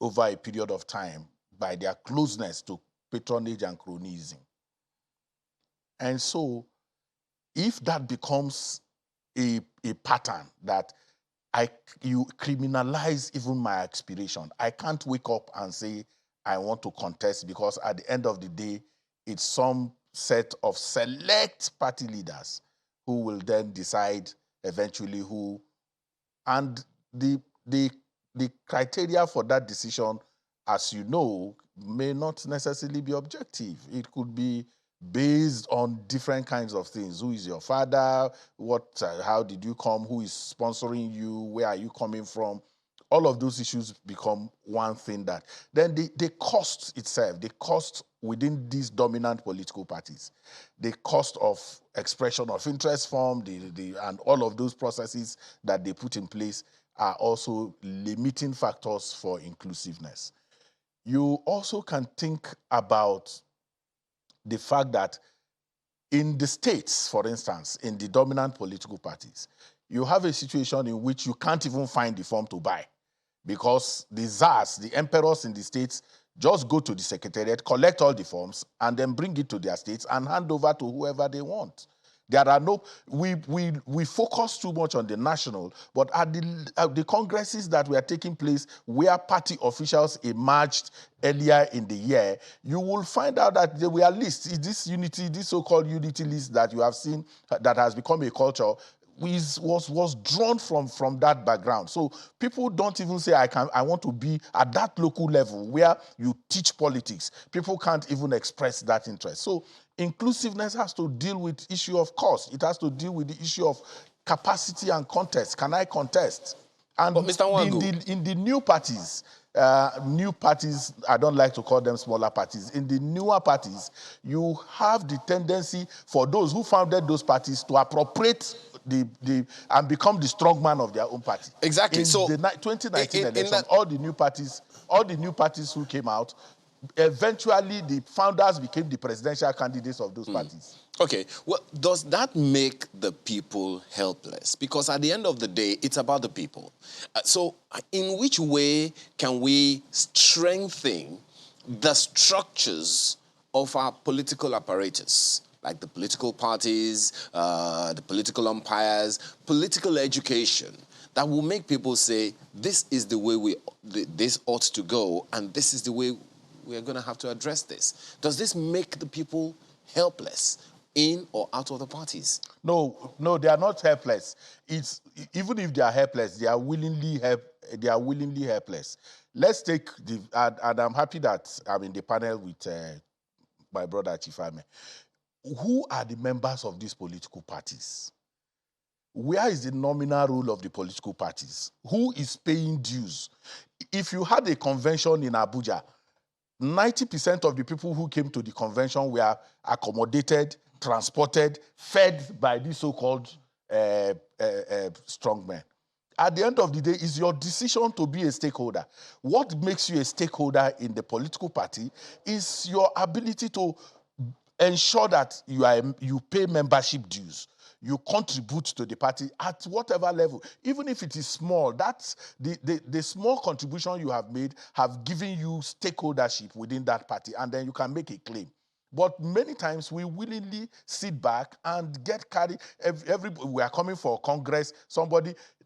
over a period of time by their closeness to patronage and cronyism. And so, if that becomes a pattern that you criminalize even my aspiration, I can't wake up and say I want to contest, because at the end of the day, it's some set of select party leaders who will then decide eventually who, and the criteria for that decision, as you know, may not necessarily be objective. It could be based on different kinds of things. Who is your father? How did you come? Who is sponsoring you? Where are you coming from? All of those issues become one thing that, then the cost itself, the cost within these dominant political parties, the cost of expression of interest form, and all of those processes that they put in place are also limiting factors for inclusiveness. You also can think about the fact that in the states, for instance, in the dominant political parties, you have a situation in which you can't even find the form to buy, because the czars, the emperors in the states, just go to the secretariat, collect all the forms, and then bring it to their states and hand over to whoever they want. There are no, we focus too much on the national, but at the congresses that were taking place where party officials emerged earlier in the year, you will find out that there were lists. This unity, this so-called unity list that you have seen that has become a culture, was drawn from that background. So people don't even say, I want to be at that local level where you teach politics. People can't even express that interest. So inclusiveness has to deal with issue of cost. It has to deal with the issue of capacity and contest. Can I contest? And but Mr. Nwagu, in the new parties, I don't like to call them smaller parties. In the newer parties, you have the tendency for those who founded those parties to appropriate and become the strong man of their own party. Exactly. In So the 2019 election, all the new parties who came out, eventually the founders became the presidential candidates of those parties. Okay, well, does that make the people helpless? Because at the end of the day, it's about the people. So in which way can we strengthen the structures of our political apparatus, like the political parties, the political umpires, political education, that will make people say, this is the way this ought to go, and this is the way we are going to have to address this? Does this make the people helpless in or out of the parties? No, they are not helpless. It's even if they are helpless, they are willingly helpless. Let's take and I'm happy that I'm in the panel with my brother Chifame. Who are the members of these political parties? Where is the nominal role of the political parties? Who is paying dues? If you had a convention in Abuja, 90% of the people who came to the convention were accommodated, transported, fed by these so-called strongmen. At the end of the day, it's your decision to be a stakeholder. What makes you a stakeholder in the political party is your ability to ensure that you pay membership dues. You contribute to the party at whatever level, even if it is small. That's the small contribution you have made have given you stakeholdership within that party, and then you can make a claim. But many times we willingly sit back and get carried. We are coming for Congress,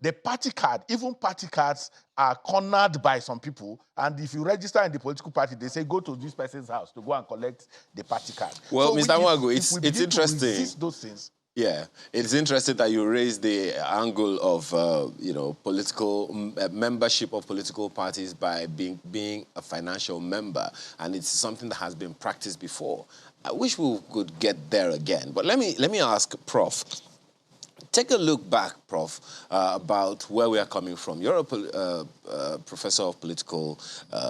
the party card, even party cards are cornered by some people. And if you register in the political party, they say, go to this person's house to go and collect the party card. Well, so Mr. Nwagu, it's interesting. To resist those things, yeah, it's interesting that you raise the angle of, political membership of political parties by being a financial member, and it's something that has been practiced before. I wish we could get there again, but let me ask Prof. Take a look back, Prof, about where we are coming from. You're a professor of political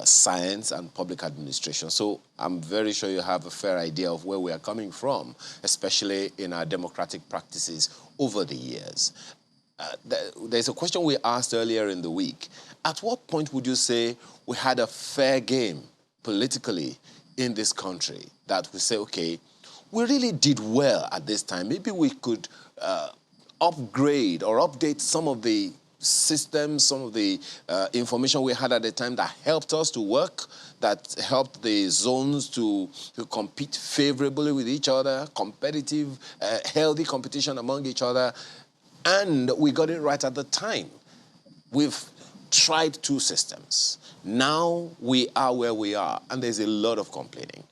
science and public administration, so I'm very sure you have a fair idea of where we are coming from, especially in our democratic practices over the years. There's a question we asked earlier in the week. At what point would you say we had a fair game politically in this country that we say, okay, we really did well at this time? Maybe we could upgrade or update some of the systems, some of the information we had at the time that helped us to work, that helped the zones to compete favorably with each other, competitive, healthy competition among each other, and we got it right at the time. We've tried two systems. Now we are where we are, and there's a lot of complaining.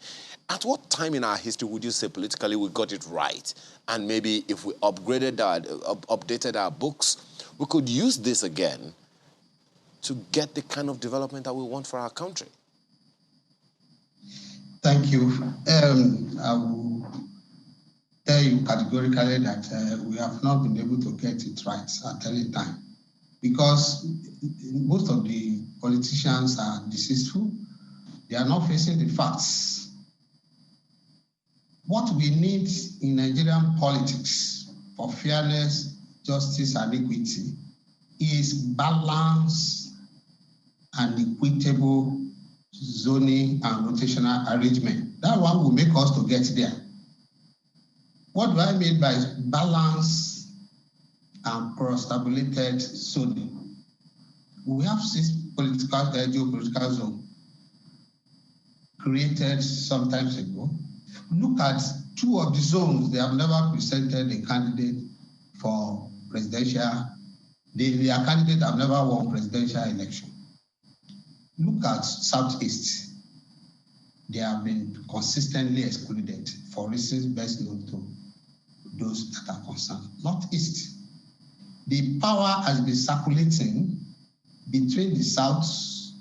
At what time in our history would you say politically we got it right? And maybe if we updated our books, we could use this again to get the kind of development that we want for our country? Thank you. I will tell you categorically that we have not been able to get it right at any time, because most of the politicians are deceitful. They are not facing the facts. What we need in Nigerian politics for fairness, justice, and equity is balance and equitable zoning and rotational arrangement. That one will make us to get there. What do I mean by balance and cross-tabulated zoning? We have 6 geopolitical zones created some time ago. Look at 2 of the zones. They have never presented a candidate for presidential. Their candidate have never won presidential election. Look at Southeast. They have been consistently excluded for reasons best known to those that are concerned. Northeast. The power has been circulating between the Southwest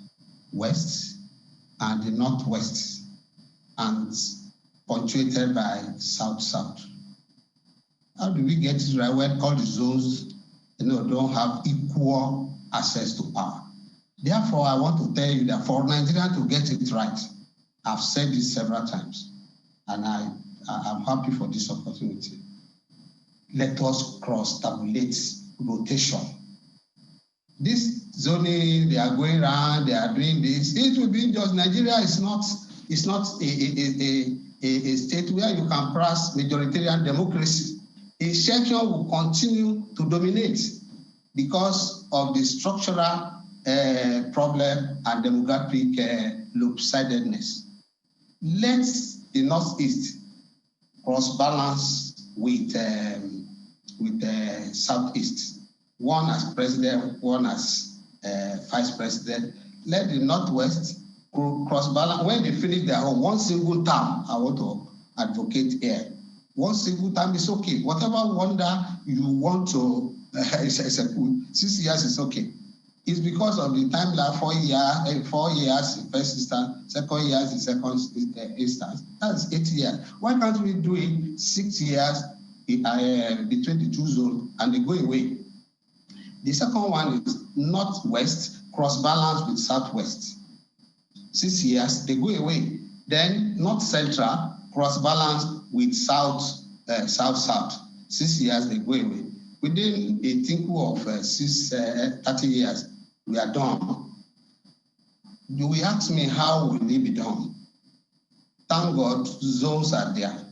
and the Northwest, and punctuated by South-South. How do we get it right when all the zones don't have equal access to power? Therefore, I want to tell you that for Nigeria to get it right, I've said this several times, and I'm happy for this opportunity. Let us cross-tabulate rotation. This zoning, they are going around, they are doing this. It will be just Nigeria is not a state where you can pass majoritarian democracy. A section will continue to dominate because of the structural problem and demographic lopsidedness. Let the Northeast cross-balance with Southeast. One as president, one as vice president. Let the Northwest cross-balance. When they finish their own, one single term, I want to advocate here. One single term is okay. Whatever wonder you want to, 6 years is okay. It's because of the time like 4 years in first instance, 2nd years in second instance. That's 8 years. Why can't we do it 6 years between the 2 zones and they go away? The second one is Northwest cross-balance with Southwest. 6 years, they go away. Then North Central cross-balance with South-South. 6 years, they go away. Within a tinkle of 30 years, we are done. You will ask me, how will it be done? Thank God, zones are there.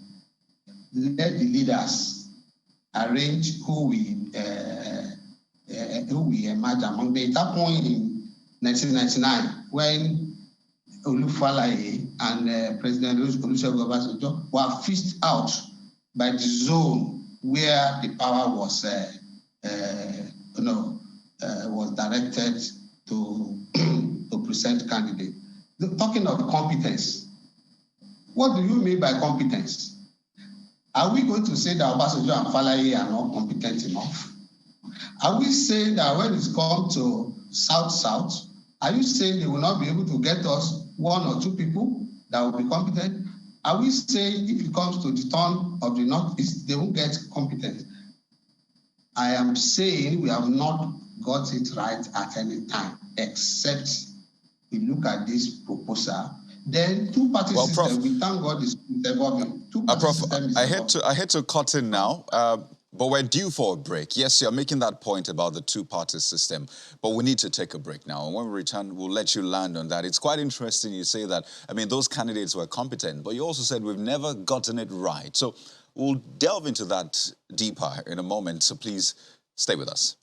Let the leaders arrange who we emerge among them. That point in 1999, when Olufalaye and President Olusegun Obasanjo were fished out by the zone where the power was directed to present candidate. Talking of competence, what do you mean by competence? Are we going to say that Obasanjo and Falaye are not competent enough? Are we saying that when it's come to South-South, are you saying they will not be able to get us 1 or 2 people that will be competent? Are we saying if it comes to the turn of the Northeast, they won't get competent? I am saying we have not got it right at any time, except we look at this proposal. Then two-party system, Prof, we thank God is evolving. Two-party system is evolving. I hate to cut in now, but we're due for a break. Yes, you're making that point about the two-party system, but we need to take a break now. And when we return, we'll let you land on that. It's quite interesting you say that. I mean, those candidates were competent, but you also said we've never gotten it right. So we'll delve into that deeper in a moment, so please stay with us.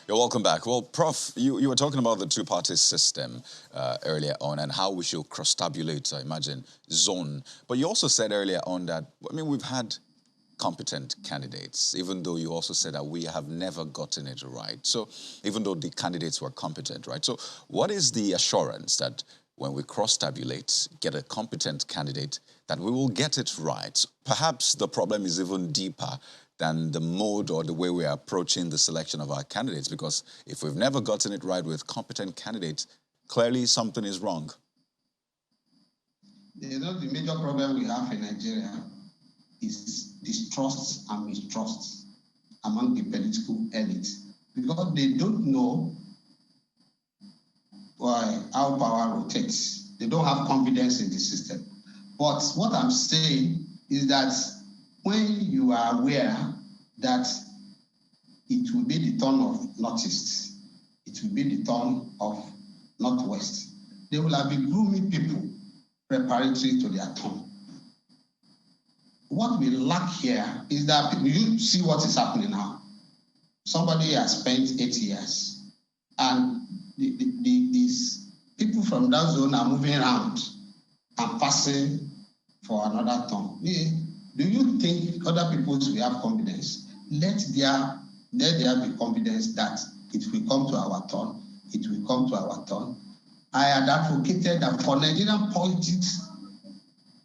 You're welcome back. Well, Prof, you were talking about the two-party system earlier on and how we should cross-tabulate, I imagine, zone. But you also said earlier on that, I mean, we've had competent candidates, even though you also said that we have never gotten it right. So even though the candidates were competent, right? So what is the assurance that when we cross-tabulate, get a competent candidate, that we will get it right? Perhaps the problem is even deeper than the mode or the way we are approaching the selection of our candidates, because if we've never gotten it right with competent candidates, clearly something is wrong. You know, the major problem we have in Nigeria is distrust and mistrust among the political elite, because they don't know how power rotates. They don't have confidence in the system. But what I'm saying is that when you are aware that it will be the turn of Northeast, it will be the turn of Northwest, they will have been grooming people preparatory to their turn. What we lack here is that you see what is happening now. Somebody has spent 8 years, and these people from that zone are moving around and passing for another turn. Do you think other people will have confidence? Let there be confidence that it will come to our turn. It will come to our turn. I had advocated that for Nigerian politics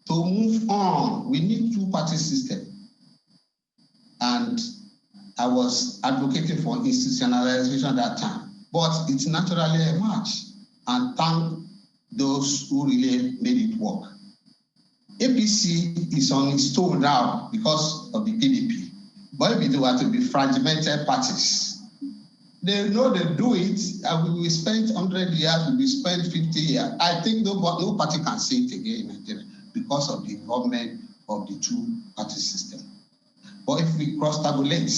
to move on, we need two-party system. And I was advocating for institutionalization at that time. But it naturally emerged, and thank those who really made it work. APC is on its toe now because of the PDP. But if it were to be fragmented parties, they know they do it, and we will spend 100 years, we will spend 50 years. I think no party can say it again in Nigeria because of the involvement of the two-party system. But if we cross-tabulate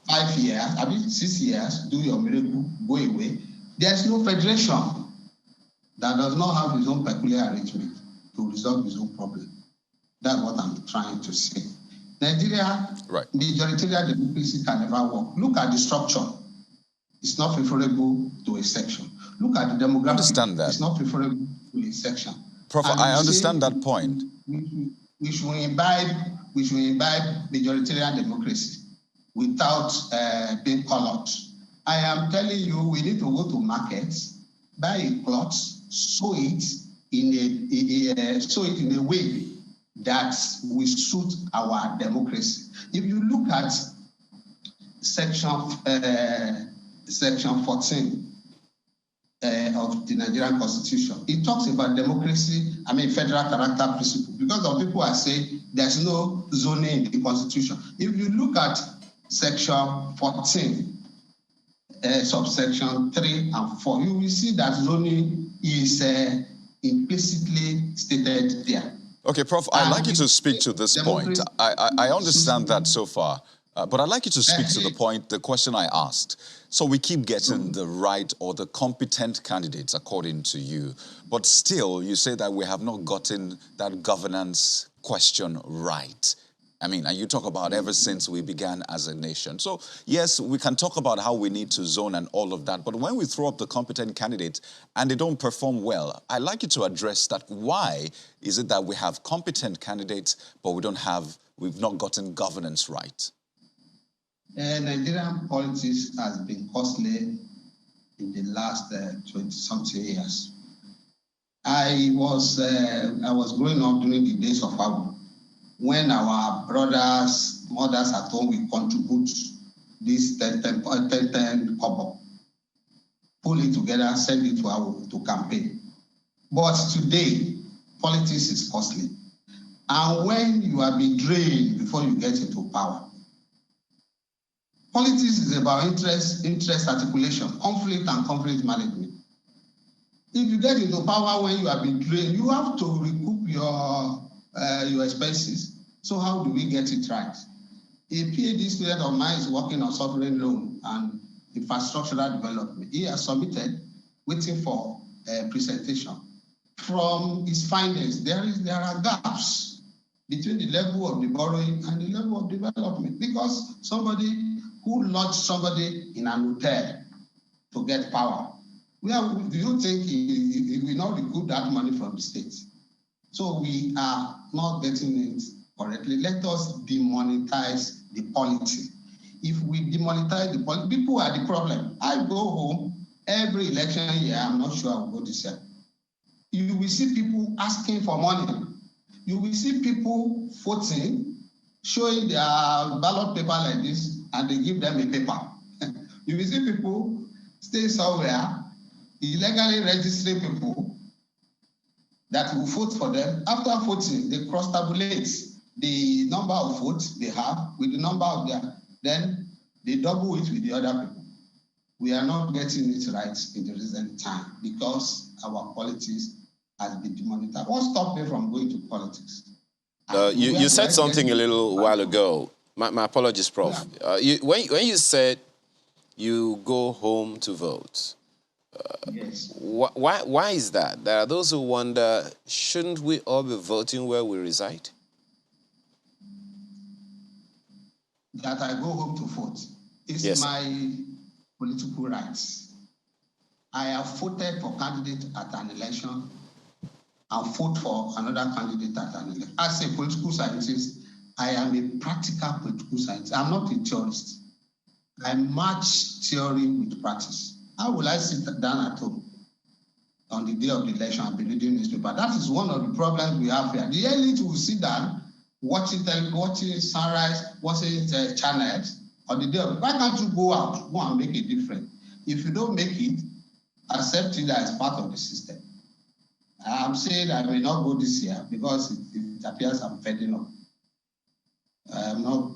5 years, 6 years, do your miracle, go away, there's no federation that does not have its own peculiar arrangement to resolve its own problem. That's what I'm trying to say. Nigeria, majoritarian democracy can never work. Look at the structure. It's not preferable to a section. Look at the demographics. Understand that. It's not preferable to a section. Prof, I understand that point. We should imbibe majoritarian democracy without being colored. I am telling you, we need to go to markets, buy a plot, sow it in a way that will suit our democracy. If you look at section 14 of the Nigerian Constitution, it talks about democracy, federal character principle, because of people are saying there's no zoning in the Constitution. If you look at section 14, subsection 3 and 4, you will see that zoning is implicitly stated there. Okay, Prof, I'd like you to speak to this point. I understand that so far, but I'd like you to speak to the point, the question I asked. So we keep getting the right or the competent candidates, according to you, but still you say that we have not gotten that governance question right. And you talk about ever since we began as a nation. So, yes, we can talk about how we need to zone and all of that, but when we throw up the competent candidates and they don't perform well, I'd like you to address that. Why is it that we have competent candidates, but we've not gotten governance right? Nigerian politics has been costly in the last 20-something years. I was growing up during the days of Abu, when our brothers, mothers at home will contribute this 10 kobo, pull it together, send it to campaign. But today, politics is costly. And when you are being drained before you get into power, politics is about interest articulation, conflict and conflict management. If you get into power when you are being drained, you have to recoup your expenses. So how do we get it right? A PhD student of mine is working on sovereign loan and infrastructural development. He has submitted, waiting for a presentation. From his findings, there are gaps between the level of the borrowing and the level of development, because somebody who lodged somebody in an hotel to get power, do you think he will not recoup that money from the state? So we are not getting it correctly. Let us demonetize the polity. If we demonetize the polity, people are the problem. I go home every election year, I'm not sure I will go this year. You will see people asking for money. You will see people voting, showing their ballot paper like this, and they give them a paper. You will see people stay somewhere, illegally registering people that will vote for them. After voting, they cross-tabulate the number of votes they have with the number of then they double it with the other people. We are not getting it right in the recent time because our politics has been demonetized. What stopped me from going to politics? You said something a little while ago. My apologies, Prof. Yeah. When you said you go home to vote, Yes. Why is that? There are those who wonder, shouldn't we all be voting where we reside? That I go home to vote is Yes, my political rights. I have voted for candidate at an election and vote for another candidate at an election. As a political scientist, I am a practical political scientist. I'm not a theorist. I match theory with practice. How will I sit down at home on the day of the election and be reading newspaper? That is one of the problems we have here. The elite will sit down, watching sunrise, watching channels on the day of. Why can't you go out, go and make a difference? If you don't make it, accept it as part of the system. I'm saying I may not go this year because it appears I'm fading up. I'm not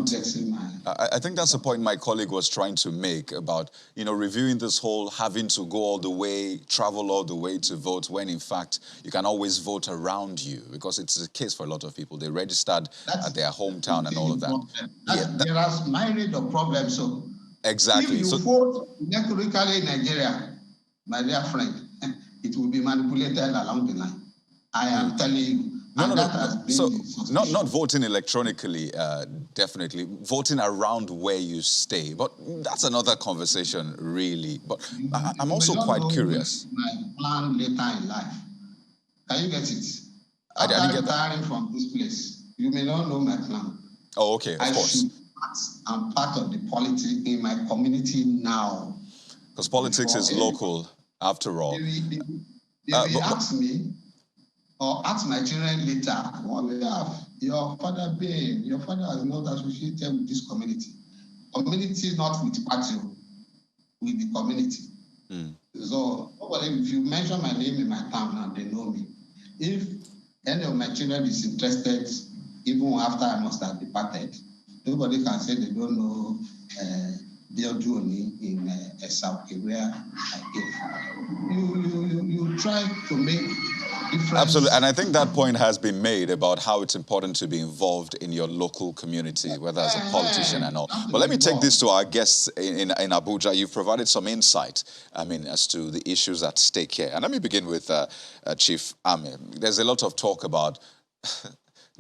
getting my... I think that's the point my colleague was trying to make about, reviewing this whole having to go all the way, travel all the way to vote, when in fact you can always vote around you, because it's the case for a lot of people. They registered at their hometown and all of that. There are myriad of problems. So exactly. If you vote electorally in Nigeria, my dear friend, it will be manipulated along the line. I am telling you. No. So not voting electronically, definitely. Voting around where you stay. But that's another conversation, really. But I'm also quite curious. My plan later in life. Can you get it? I didn't get retiring from this place, you may not know my plan. Oh, okay, of course. I'm part of the politics in my community now. Because politics is local, after all. If you ask me, or ask my children later, what will you have? Your father is not associated with this community. Community is not with party, with the community. So if you mention my name in my town now, they know me. If any of my children is interested, even after I must have departed, nobody can say they don't know Bioduni in South where I came from. You try to make difference. Absolutely, and I think that point has been made about how it's important to be involved in your local community, whether as a politician and all. But let me take this to our guests in Abuja. You've provided some insight, as to the issues at stake here. And let me begin with Chief Ame. There's a lot of talk about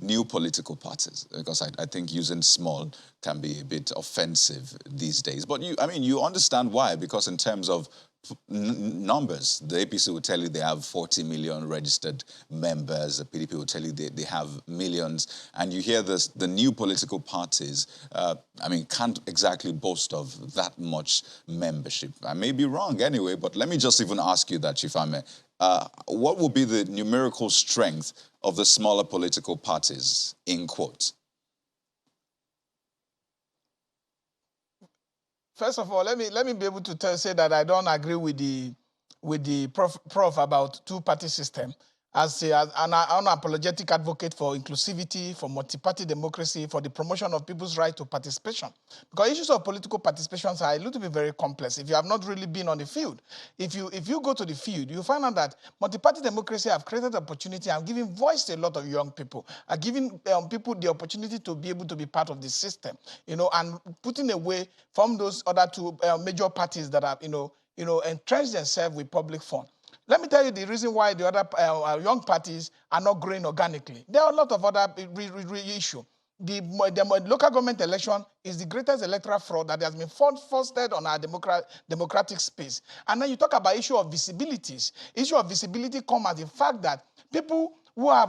new political parties, because I think using small can be a bit offensive these days. But you understand why, because in terms of numbers, the APC will tell you they have 40 million registered members, the PDP will tell you they have millions, and you hear this, the new political parties, can't exactly boast of that much membership. I may be wrong anyway, but let me just even ask you that, Chief Ame. What will be the numerical strength of the smaller political parties, in quotes? First of all, let me be able to say that I don't agree with the prof about two-party system. As an unapologetic advocate for inclusivity, for multi-party democracy, for the promotion of people's right to participation. Because issues of political participation are a little bit very complex if you have not really been on the field. If you go to the field, you find out that multi-party democracy have created opportunity and given voice to a lot of young people, are giving people the opportunity to be able to be part of the system, and putting away from those other two major parties that have, entrenched themselves with public funds. Let me tell you the reason why the other young parties are not growing organically. There are a lot of other issues. The local government election is the greatest electoral fraud that has been fostered on our democratic space. And then you talk about issue of visibilities. Issue of visibility come as the fact that people who are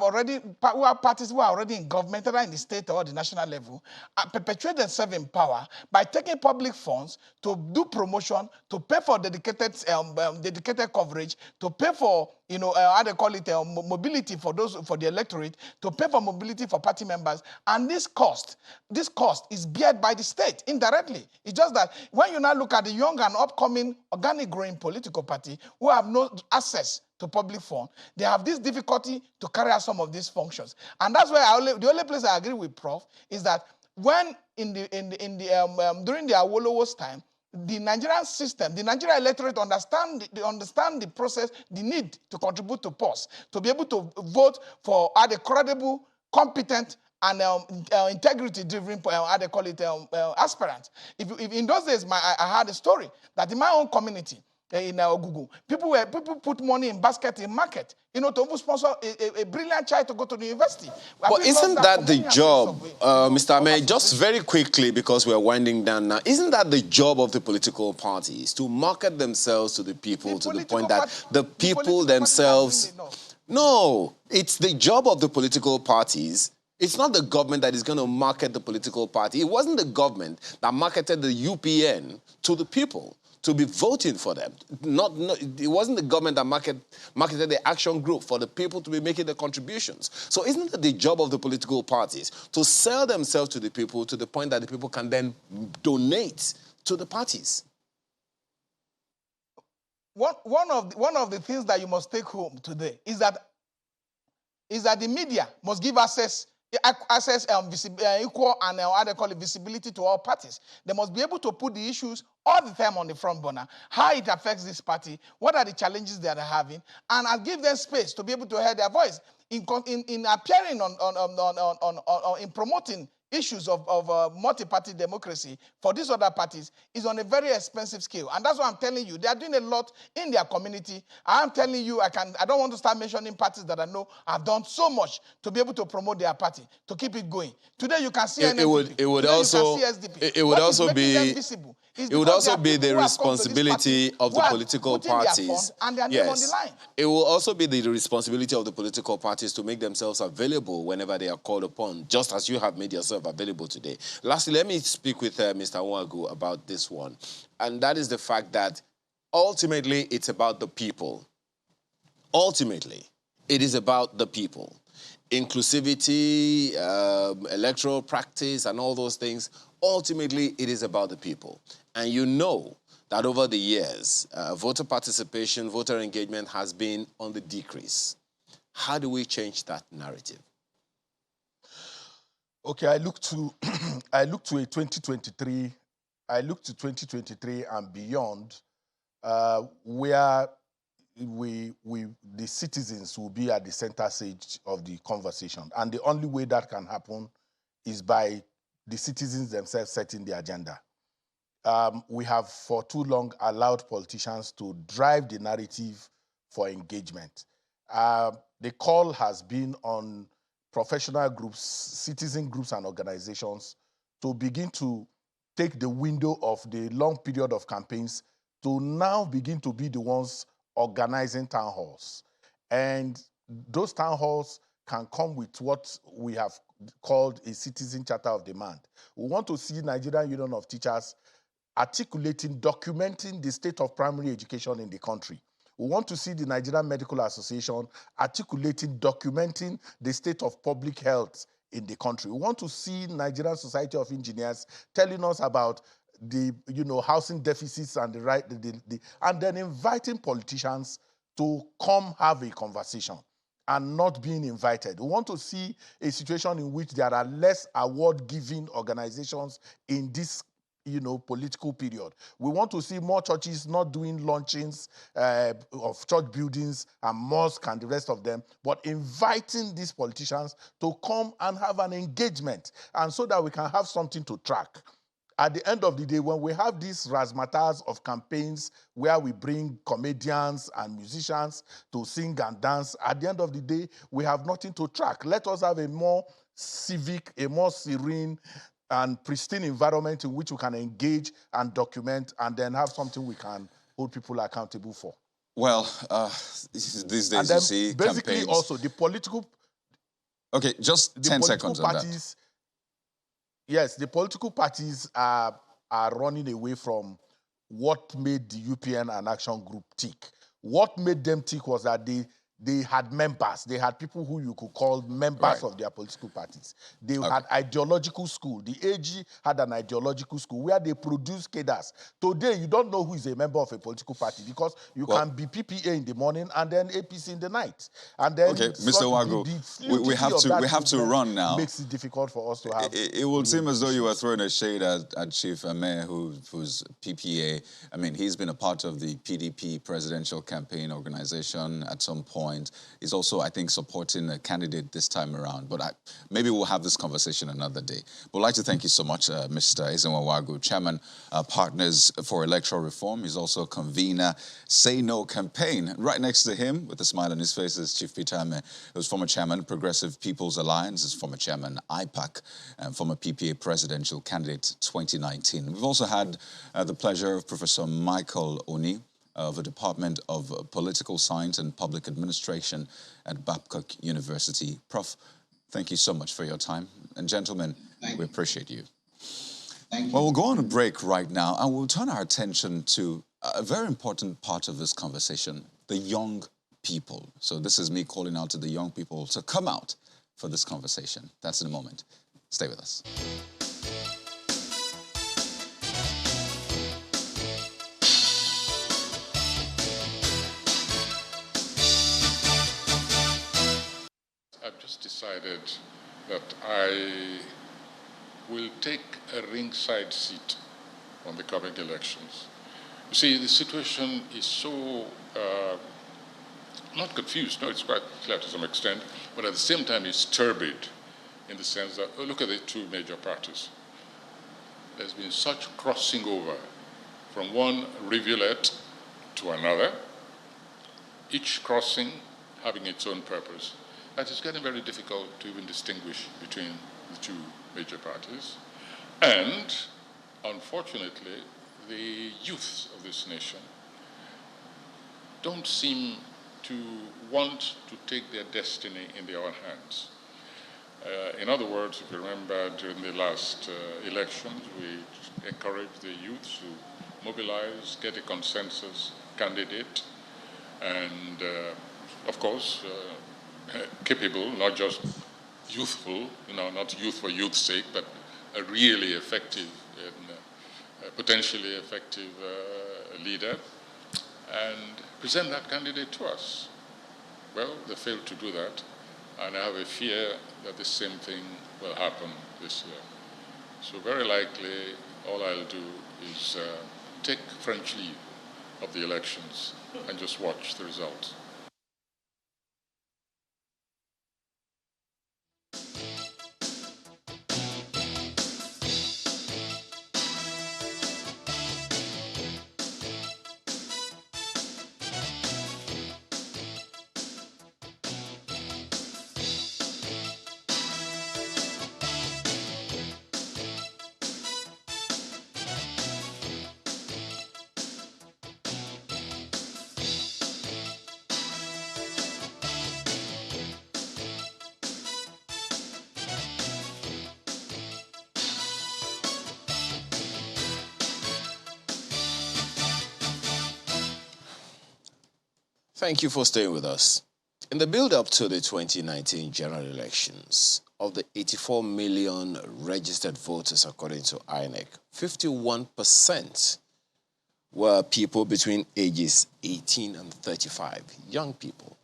parties who are already in government, either in the state or the national level, perpetuate themselves in power by taking public funds to do promotion, to pay for dedicated coverage, to pay for mobility for the electorate, to pay for mobility for party members, and this cost is borne by the state indirectly. It's just that when you now look at the young and upcoming organic growing political party who have no access to public fund, they have this difficulty to carry out some of these functions. And that's why the only place I agree with Prof is that when during the Awolowo's time, the Nigerian system, the Nigerian electorate understand the process, the need to contribute to polls, to be able to vote for the credible, competent, and integrity-driven, aspirants. If in those days, I had a story that in my own community, in Ogugu. People put money in basket in market, you know, to even sponsor a brilliant child to go to the university. But isn't that the job, Mr. May, just association? very quickly, because we're winding down now, isn't that the job of the political parties, to market themselves to the people to the point that the people themselves... No, it's the job of the political parties. It's not the government that is going to market the political party. It wasn't the government that marketed the UPN to the people to be voting for them. It wasn't the government that marketed the action group for the people to be making the contributions. So isn't it the job of the political parties to sell themselves to the people to the point that the people can then donate to the parties? One of the things that you must take home today is that the media must give equal and how they call it visibility to all parties. They must be able to put the issues all the time on the front burner, how it affects this party, what are the challenges they are having, and I'll give them space to be able to hear their voice in appearing in promoting issues of multi-party democracy for these other parties is on a very expensive scale. And that's why I'm telling you, they are doing a lot in their community. I'm telling you, I don't want to start mentioning parties that I know have done so much to be able to promote their party, to keep it going. Today you can see NNPP. It would also be the responsibility of the political parties. And their name on the line. It will also be the responsibility of the political parties to make themselves available whenever they are called upon, just as you have made yourself available today. Lastly, let me speak with Mr. Nwagu about this one. And that is the fact that ultimately it's about the people. Ultimately, it is about the people. Inclusivity, electoral practice, and all those things, ultimately it is about the people. And you know that over the years, voter participation, voter engagement has been on the decrease. How do we change that narrative? Okay, I look to 2023 and beyond, where the citizens will be at the center stage of the conversation. And the only way that can happen is by the citizens themselves setting the agenda. We have for too long allowed politicians to drive the narrative for engagement. The call has been on professional groups, citizen groups and organizations to begin to take the window of the long period of campaigns to now begin to be the ones organizing town halls. And those town halls can come with what we have called a citizen charter of demand. We want to see Nigerian Union of Teachers articulating, documenting the state of primary education in the country. We want to see the Nigerian Medical Association articulating, documenting the state of public health in the country. We want to see Nigerian Society of Engineers telling us about the housing deficits and and then inviting politicians to come have a conversation and not being invited. We want to see a situation in which there are less award-giving organizations in this political period. We want to see more churches not doing launchings of church buildings and mosques and the rest of them, but inviting these politicians to come and have an engagement, and so that we can have something to track. At the end of the day, when we have these razzmatazz of campaigns where we bring comedians and musicians to sing and dance, at the end of the day, we have nothing to track. Let us have a more civic, a more serene and pristine environment in which we can engage and document and then have something we can hold people accountable for. Well, these days you see basically campaigns. Also the political... Okay, just 10 seconds on that. Yes, the political parties are running away from what made the UPN and Action Group tick. What made them tick was that they had members. They had people who you could call members of their political parties. They had ideological school. The AG had an ideological school where they produced cadres. Today, you don't know who is a member of a political party because you can be PPA in the morning and then APC in the night. And then Mr. Nwagu, we have to run now. Makes it difficult for us to have. It would seem as though you were throwing a shade at Chief Ame, who's PPA. I mean, he's been a part of the PDP presidential campaign organization at some point. joined, is also, I think, supporting a candidate this time around. But maybe we'll have this conversation another day. But I'd like to thank you so much, Mr. Ezenwa Wagu, Chairman, Partners for Electoral Reform. He's also convener, Say No campaign. Right next to him, with a smile on his face, is Chief Peter Ame, who's former Chairman, Progressive People's Alliance, is former Chairman, IPAC, and former PPA Presidential Candidate 2019. We've also had the pleasure of Professor Michael Oni, of the Department of Political Science and Public Administration at Babcock University. Prof, thank you so much for your time. And gentlemen, we appreciate you. Thank you. Well, we'll go on a break right now, and we'll turn our attention to a very important part of this conversation, the young people. So this is me calling out to the young people to come out for this conversation. That's in a moment. Stay with us. I've just decided that I will take a ringside seat on the coming elections. You see, the situation is so not confused, no, it's quite clear to some extent, but at the same time it's turbid in the sense that, look at the two major parties. There's been such crossing over from one rivulet to another, each crossing having its own purpose, that it's getting very difficult to even distinguish between the two major parties. And, unfortunately, the youth of this nation don't seem to want to take their destiny in their own hands. In other words, if you remember during the last elections, we encouraged the youth to mobilize, get a consensus candidate, and of course, capable, not just youthful, not youth for youth's sake, but a really effective and potentially effective leader, and present that candidate to us. Well, they failed to do that, and I have a fear that the same thing will happen this year. So very likely, all I'll do is take French leave of the elections and just watch the results. Thank you for staying with us. In the build-up to the 2019 general elections, of the 84 million registered voters according to INEC, 51% were people between ages 18 and 35, young people.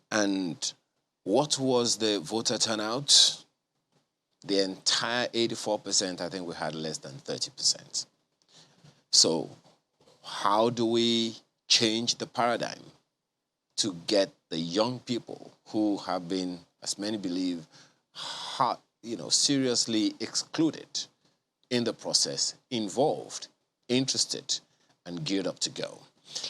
And what was the voter turnout? The entire 84%, I think we had less than 30%. So how do we change the paradigm to get the young people who have been, as many believe, seriously excluded in the process, involved, interested, and geared up to go?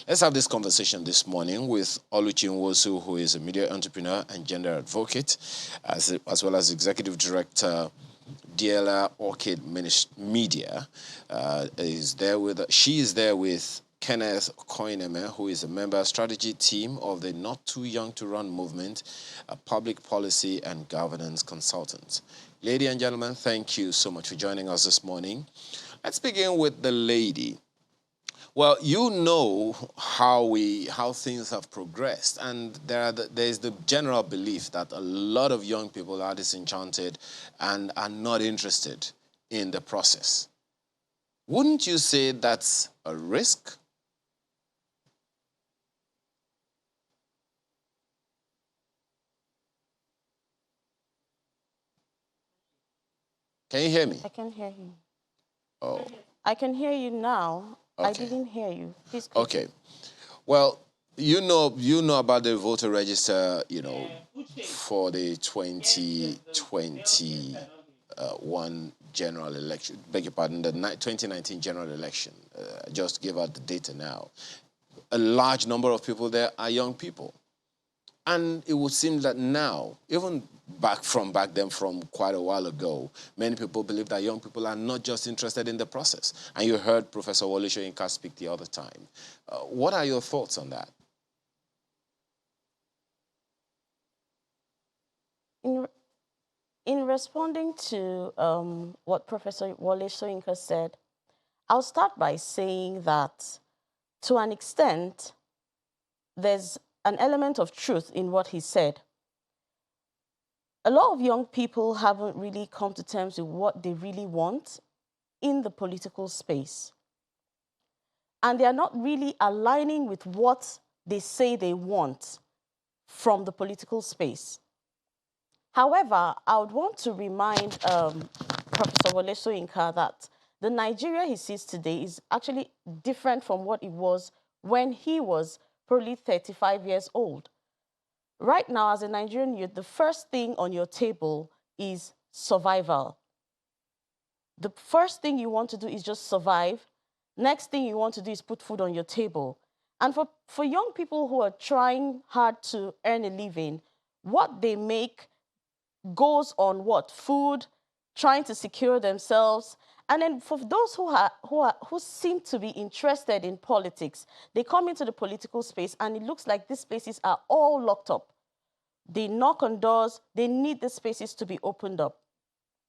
Let's have this conversation this morning with Oluchi Nwosu, who is a media entrepreneur and gender advocate, as well as Executive Director, DLR Orchid Media. She is there with Kenneth Koineme, who is a member strategy team of the Not Too Young to Run movement, a public policy and governance consultant. Ladies and gentlemen, thank you so much for joining us this morning. Let's begin with the lady. Well, you know how things have progressed, and there's the general belief that a lot of young people are disenchanted and are not interested in the process. Wouldn't you say that's a risk? Can you hear me? I can hear you. Oh. I can hear you now. Okay. I didn't hear you. Please. Okay. Well, You know about the voter register, for the 2021 general election. Beg your pardon, the 2019 general election. I just gave out the data now. A large number of people there are young people. And it would seem that now, even back then, from quite a while ago, many people believe that young people are not just interested in the process. And you heard Professor Wole Soyinka speak the other time. What are your thoughts on that? In responding to what Professor Wole Soyinka said, I'll start by saying that, to an extent, there's an element of truth in what he said. A lot of young people haven't really come to terms with what they really want in the political space. And they are not really aligning with what they say they want from the political space. However, I would want to remind Professor Wole Soyinka that the Nigeria he sees today is actually different from what it was when he was probably 35 years old. Right now, as a Nigerian youth, the first thing on your table is survival. The first thing you want to do is just survive. Next thing you want to do is put food on your table. And for young people who are trying hard to earn a living, what they make goes on what? Food, trying to secure themselves. And then for those who seem to be interested in politics, they come into the political space and it looks like these spaces are all locked up. They knock on doors, they need the spaces to be opened up.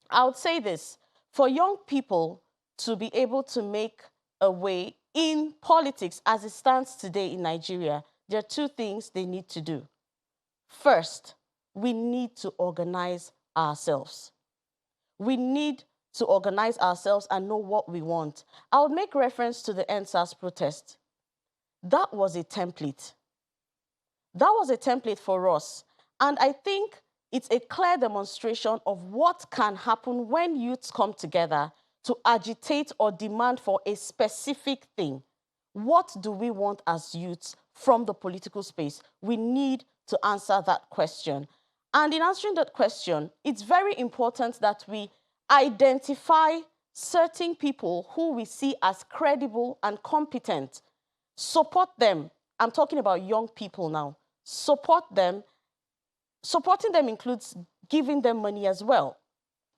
I would say this, for young people to be able to make a way in politics as it stands today in Nigeria, there are two things they need to do. First, we need to organize ourselves. We need to organize ourselves and know what we want. I would make reference to the NSAS protest. That was a template. That was a template for us. And I think it's a clear demonstration of what can happen when youths come together to agitate or demand for a specific thing. What do we want as youths from the political space? We need to answer that question. And in answering that question, it's very important that we identify certain people who we see as credible and competent, support them. I'm talking about young people now. Support them. Supporting them includes giving them money as well.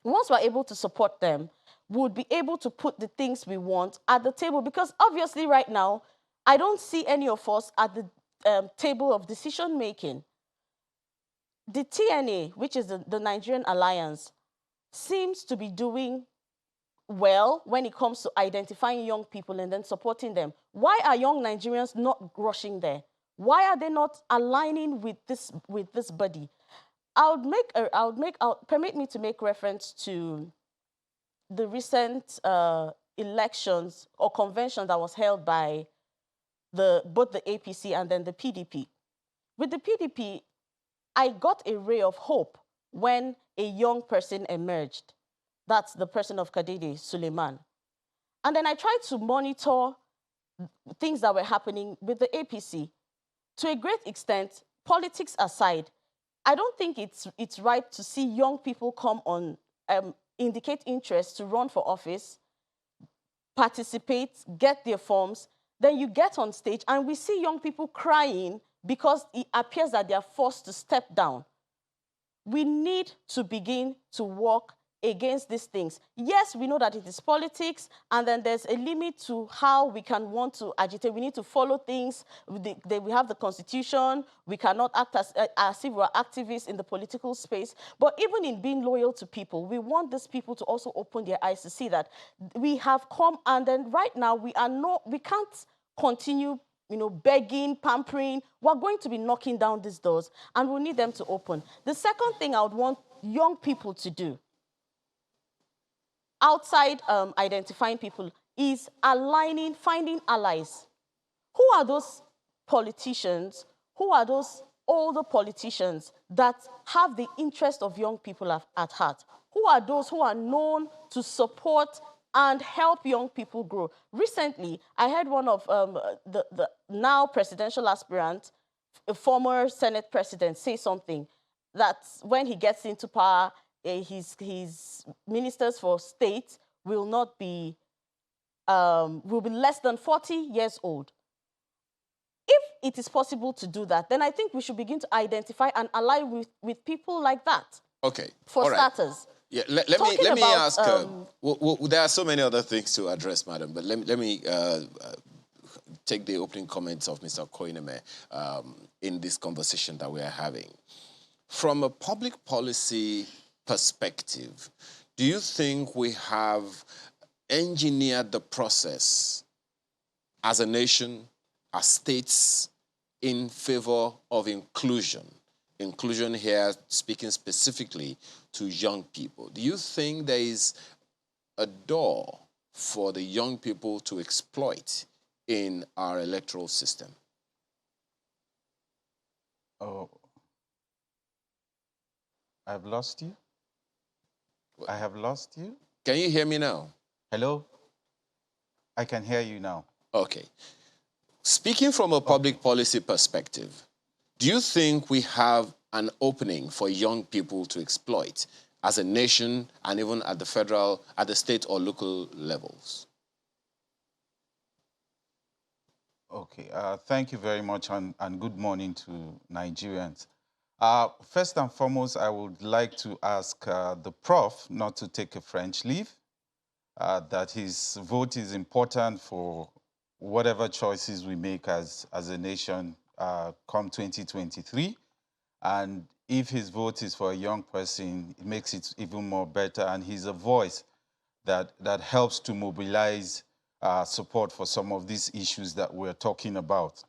Once we're able to support them, we would be able to put the things we want at the table, because obviously right now, I don't see any of us at the table of decision making. The TNA, which is the Nigerian Alliance, seems to be doing well when it comes to identifying young people and then supporting them. Why are young Nigerians not rushing there? Why are they not aligning with this body? Permit me to make reference to the recent elections or convention that was held by both the APC and then the PDP. With the PDP, I got a ray of hope when a young person emerged. That's the person of Kadede, Suleiman. And then I tried to monitor things that were happening with the APC. To a great extent, politics aside, I don't think it's right to see young people come on, indicate interest to run for office, participate, get their forms, then you get on stage and we see young people crying because it appears that they are forced to step down. We need to begin to work against these things. Yes, we know that it is politics, and then there's a limit to how we can want to agitate. We need to follow things. We have the Constitution. We cannot act as if we're activists in the political space. But even in being loyal to people, we want these people to also open their eyes to see that we have come, and then right now we can't continue begging, pampering. We're going to be knocking down these doors, and we'll need them to open. The second thing I would want young people to do, outside identifying people, is finding allies. Who are those politicians? Who are those older politicians that have the interest of young people at heart? Who are those who are known to support and help young people grow. Recently, I heard one of the now presidential aspirant, a former Senate president, say something that when he gets into power, his ministers for state will not be, will be less than 40 years old. If it is possible to do that, then I think we should begin to identify and ally with people like that. Okay. For all right. starters. Yeah, let me ask. There are so many other things to address, madam, but let me take the opening comments of Mr. Koineme in this conversation that we are having. From a public policy perspective, do you think we have engineered the process as a nation, as states, in favor of inclusion? Inclusion here speaking specifically to young people. Do you think there is a door for the young people to exploit in our electoral system? Oh, I've lost you. I have lost you. Can you hear me now? Hello? I can hear you now. Okay. Speaking from a public policy perspective, do you think we have an opening for young people to exploit as a nation and even at the federal, at the state or local levels? Okay, thank you very much and good morning to Nigerians. First and foremost, I would like to ask the Prof not to take a French leave, that his vote is important for whatever choices we make as a nation come 2023. And if his vote is for a young person, it makes it even more better. And he's a voice that helps to mobilize support for some of these issues that we're talking about.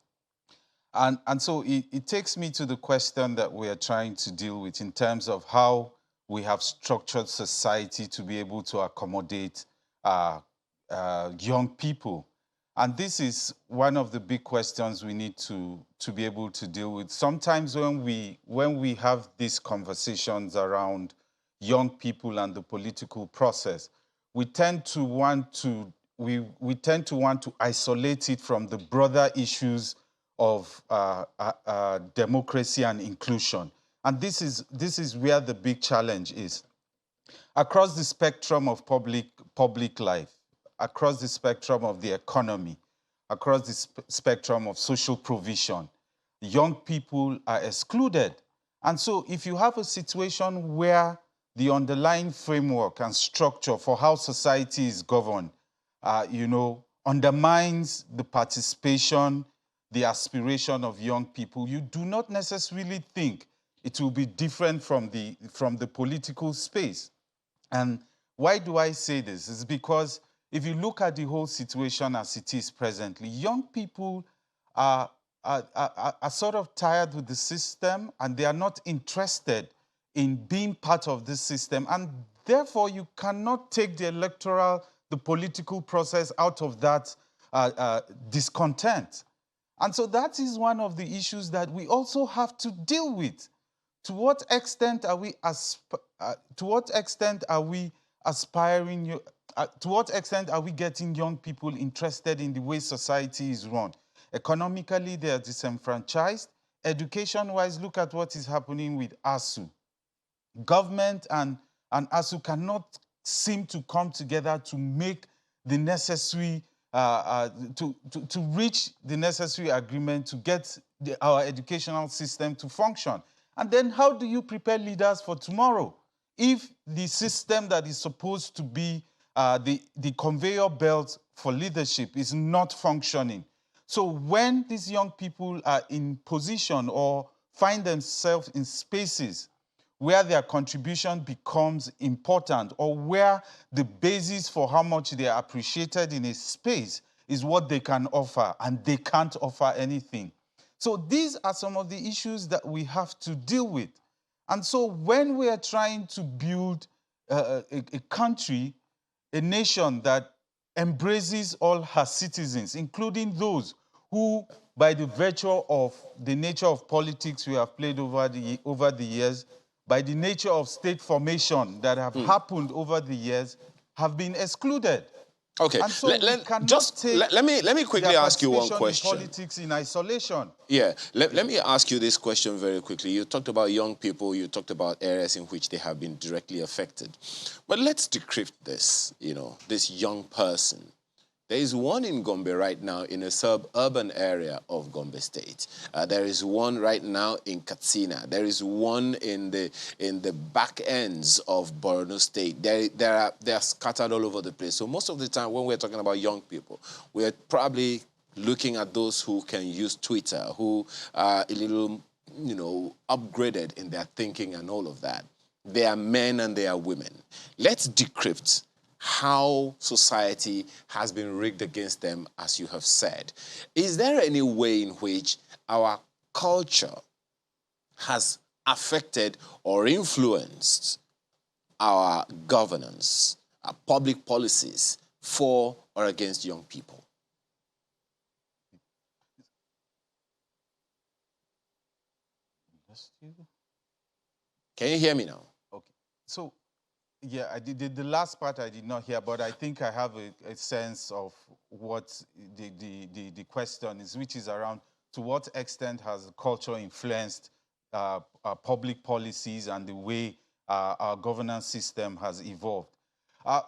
And so it takes me to the question that we're trying to deal with in terms of how we have structured society to be able to accommodate young people. And this is one of the big questions we need to be able to deal with. Sometimes when we have these conversations around young people and the political process, we tend to want to isolate it from the broader issues of democracy and inclusion. And this is where the big challenge is. Across the spectrum of public life, across the spectrum of the economy, across the spectrum of social provision, young people are excluded. And so if you have a situation where the underlying framework and structure for how society is governed, undermines the participation, the aspiration of young people, you do not necessarily think it will be different from the political space. And why do I say this? It's because if you look at the whole situation as it is presently, young people are sort of tired with the system and they are not interested in being part of this system. And therefore, you cannot take the political process out of that discontent. And so that is one of the issues that we also have to deal with. To what extent are we aspiring? To what extent are we getting young people interested in the way society is run? Economically, they are disenfranchised. Education-wise, look at what is happening with ASU. Government and ASU cannot seem to come together to make the necessary, to reach the necessary agreement to get our educational system to function. And then how do you prepare leaders for tomorrow if the system that is supposed to be the conveyor belt for leadership is not functioning? So when these young people are in position or find themselves in spaces where their contribution becomes important or where the basis for how much they are appreciated in a space is what they can offer, and they can't offer anything. So these are some of the issues that we have to deal with. And so when we are trying to build a country, a nation that embraces all her citizens, including those who, by the virtue of the nature of politics we have played over the years, by the nature of state formation that have happened over the years, have been excluded. Okay, And so we cannot let me quickly ask you one question. In politics in isolation. Yeah, let me ask you this question very quickly. You talked about young people, you talked about areas in which they have been directly affected. But let's decrypt this, this young person. There is one in Gombe right now in a suburban area of Gombe State. There is one right now in Katsina. There is one in the back ends of Borno State. They are scattered all over the place. So most of the time when we're talking about young people, we're probably looking at those who can use Twitter, who are a little, upgraded in their thinking and all of that. They are men and they are women. Let's decrypt how society has been rigged against them, as you have said. Is there any way in which our culture has affected or influenced our governance, our public policies for or against young people? Can you hear me now? Okay. So, yeah, I did the last part I did not hear, but I think I have a sense of what the question is, which is around to what extent has culture influenced public policies and the way our governance system has evolved.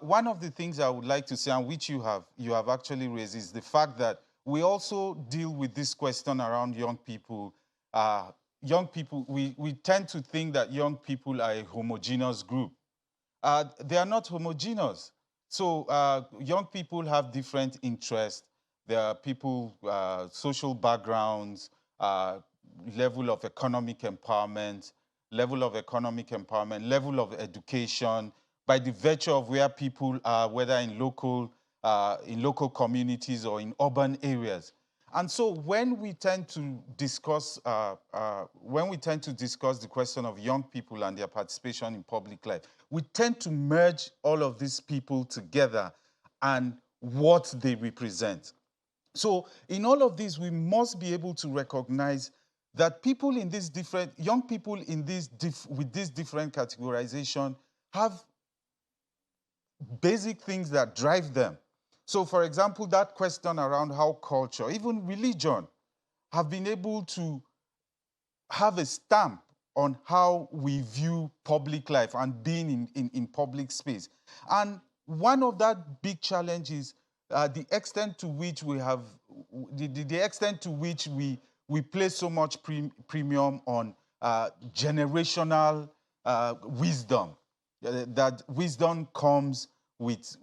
One of the things I would like to say, and which you have actually raised, is the fact that we also deal with this question around young people. We tend to think that young people are a homogeneous group. They are not homogeneous. So young people have different interests. There are people, social backgrounds, level of economic empowerment, level of education, by the virtue of where people are, whether in local communities or in urban areas. And so when we tend to discuss the question of young people and their participation in public life, we tend to merge all of these people together and what they represent. So in all of this, we must be able to recognize that people in these different, young people in with this different categorization have basic things that drive them. So for example, that question around how culture, even religion, have been able to have a stamp on how we view public life and being in public space. And one of that big challenge is the extent to which we have, the extent to which we place so much premium on generational wisdom. That wisdom comes with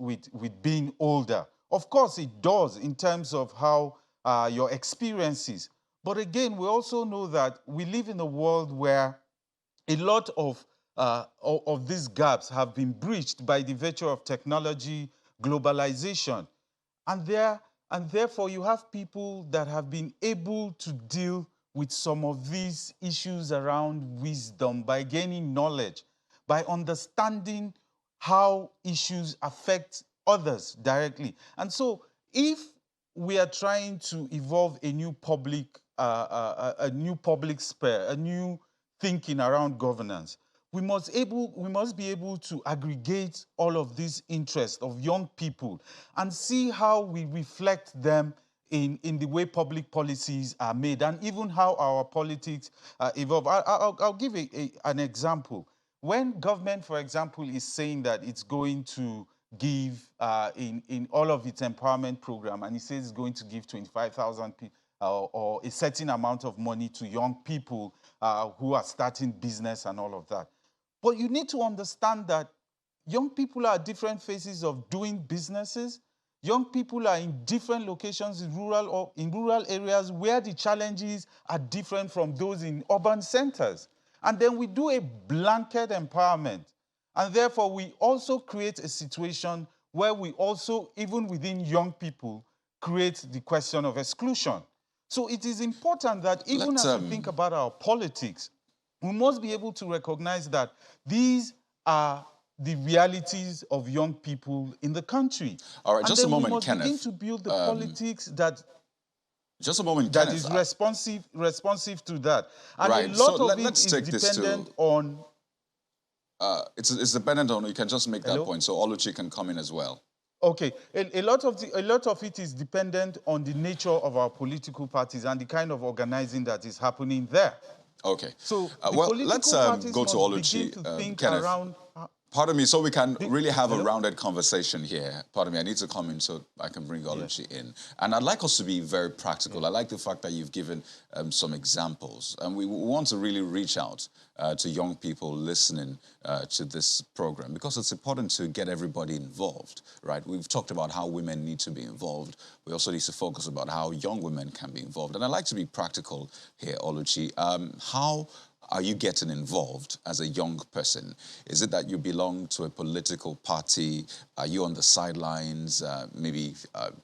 being older. Of course, it does in terms of how your experiences. But again, we also know that we live in a world where a lot of these gaps have been breached by the virtue of technology, globalization. And therefore, you have people that have been able to deal with some of these issues around wisdom by gaining knowledge, by understanding how issues affect others directly. And so if we are trying to evolve a new public sphere, a new thinking around governance, we must be able to aggregate all of these interests of young people and see how we reflect them in the way public policies are made and even how our politics evolve. I'll give an example. When government, for example, is saying that it's going to give in all of its empowerment program, and it says it's going to give 25,000 people or a certain amount of money to young people who are starting business and all of that. But you need to understand that young people are different phases of doing businesses. Young people are in different locations in rural areas where the challenges are different from those in urban centers. And then we do a blanket empowerment. And therefore, we also create a situation where we also, even within young people, create the question of exclusion. So it is important that even as we think about our politics, we must be able to recognize that these are the realities of young people in the country. All right, just a moment, we must Kenneth. begin to build the politics that just a moment, that Kenneth. is responsive to that. And right. a lot so of let's it take is dependent this on. it's dependent on, you can just make Hello? that point, so Oluchi can come in as well. Okay, a lot of it is dependent on the nature of our political parties and the kind of organizing that is happening there. Okay. So the Well, political let's parties go to must begin Oluchi, to think Kenneth. around. Pardon me, so we can really have a Hello? rounded conversation here. Pardon me, I need to come in so I can bring Oluchi in. And I'd like us to be very practical. I like the fact that you've given some examples. And we want to really reach out to young people listening to this program, because it's important to get everybody involved, right? We've talked about how women need to be involved. We also need to focus about how young women can be involved. And I'd like to be practical here, Oluchi. How are you getting involved as a young person? Is it that you belong to a political party? Are you on the sidelines, maybe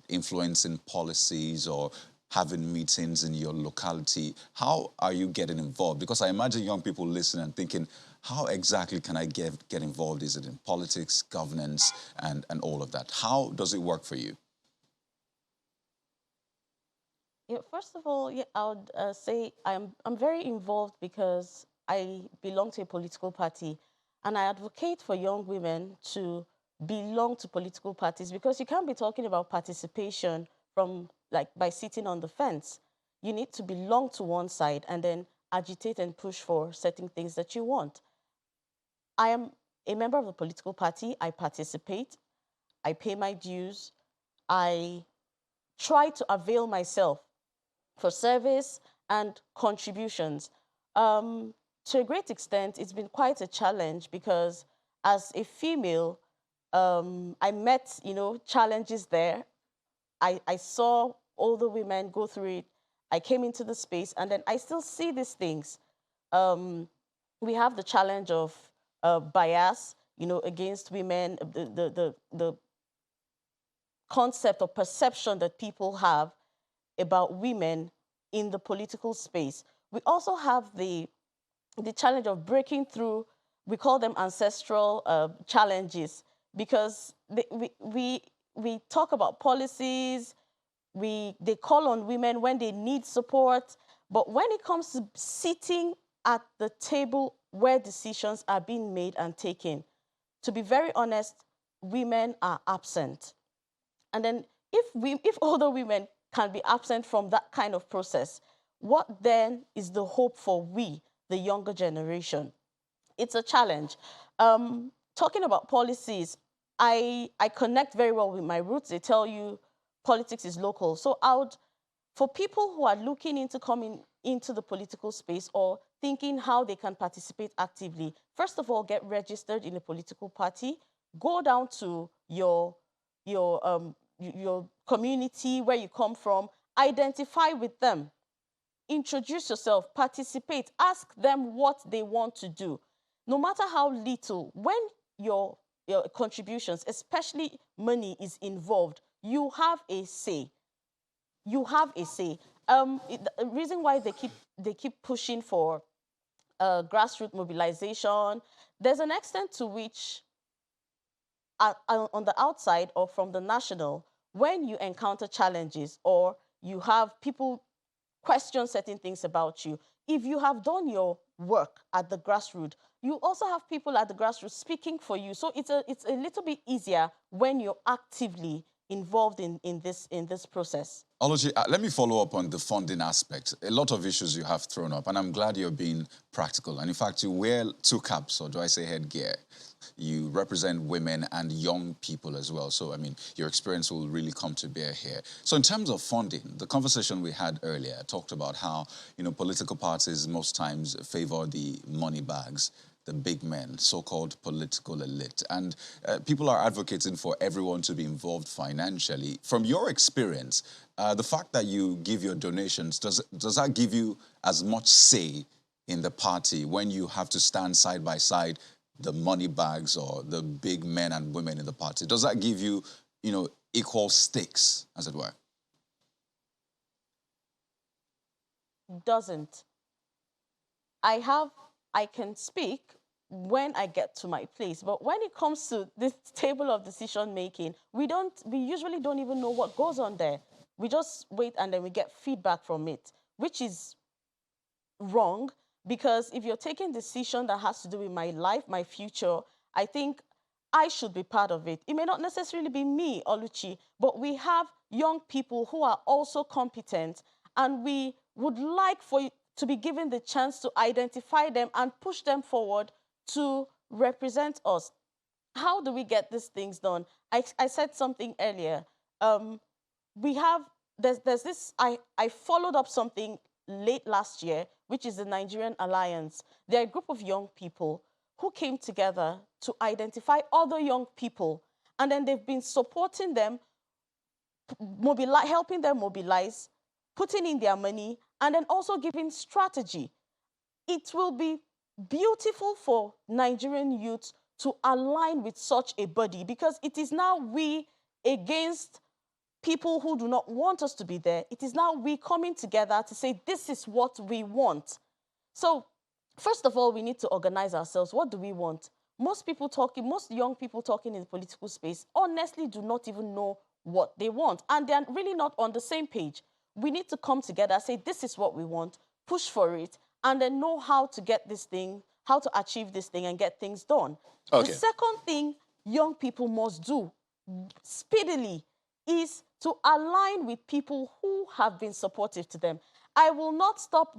influencing policies or having meetings in your locality? How are you getting involved? Because I imagine young people listening and thinking, how exactly can I get involved? Is it in politics, governance, and all of that? How does it work for you? Yeah, first of all, yeah, I would say I'm very involved because I belong to a political party, and I advocate for young women to belong to political parties, because you can't be talking about participation from like by sitting on the fence. You need to belong to one side and then agitate and push for certain things that you want. I am a member of a political party. I participate. I pay my dues. I try to avail myself for service and contributions. To a great extent, it's been quite a challenge because as a female, I met, challenges there. I saw older women go through it. I came into the space, and then I still see these things. We have the challenge of bias, against women, the concept or perception that people have about women in the political space. We also have the challenge of breaking through, we call them ancestral challenges, because we talk about policies, they call on women when they need support, but when it comes to sitting at the table where decisions are being made and taken, to be very honest, women are absent. And then if older women can be absent from that kind of process, what then is the hope for we, the younger generation? It's a challenge. Talking about policies, I connect very well with my roots. They tell you politics is local. So for people who are looking into coming into the political space or thinking how they can participate actively, first of all, get registered in a political party, go down to your community where you come from, identify with them, introduce yourself, participate, ask them what they want to do. No matter how little, when your contributions, especially money, is involved, you have a say. You have a say. The reason why they keep pushing for grassroots mobilization, there's an extent to which on the outside or from the national, when you encounter challenges or you have people question certain things about you, if you have done your work at the grassroots, you also have people at the grassroots speaking for you. So it's a little bit easier when you're actively involved in this process. Ology, let me follow up on the funding aspect. A lot of issues you have thrown up, and I'm glad you're being practical. And in fact, you wear two caps, or do I say headgear? You represent women and young people as well. So, I mean, your experience will really come to bear here. So in terms of funding, the conversation we had earlier talked about how, political parties most times favor the money bags, the big men, so-called political elite. And people are advocating for everyone to be involved financially. From your experience, the fact that you give your donations, does that give you as much say in the party when you have to stand side by side the money bags or the big men and women in the party? Does that give you, equal stakes, as it were? Doesn't. I can speak when I get to my place, but when it comes to this table of decision making, we usually don't even know what goes on there. We just wait and then we get feedback from it, which is wrong, Because if you're taking decision that has to do with my life, my future, I think I should be part of it. It may not necessarily be me, Oluchi, but we have young people who are also competent, and we would like for you to be given the chance to identify them and push them forward to represent us. How do we get these things done? I said something earlier. We have, there's this, I followed up something late last year, which is the Nigerian Alliance. They're a group of young people who came together to identify other young people, and then they've been supporting them, helping them mobilize, putting in their money, and then also giving strategy. It will be beautiful for Nigerian youth to align with such a body, because it is now we against people who do not want us to be there. It is now we coming together to say, this is what we want. So, first of all, we need to organize ourselves. What do we want? Most young people talking in the political space honestly do not even know what they want, and they're really not on the same page. We need to come together, say, this is what we want, push for it, and then know how to get this thing, how to achieve this thing and get things done. Okay. The second thing young people must do speedily is to align with people who have been supportive to them. I will not stop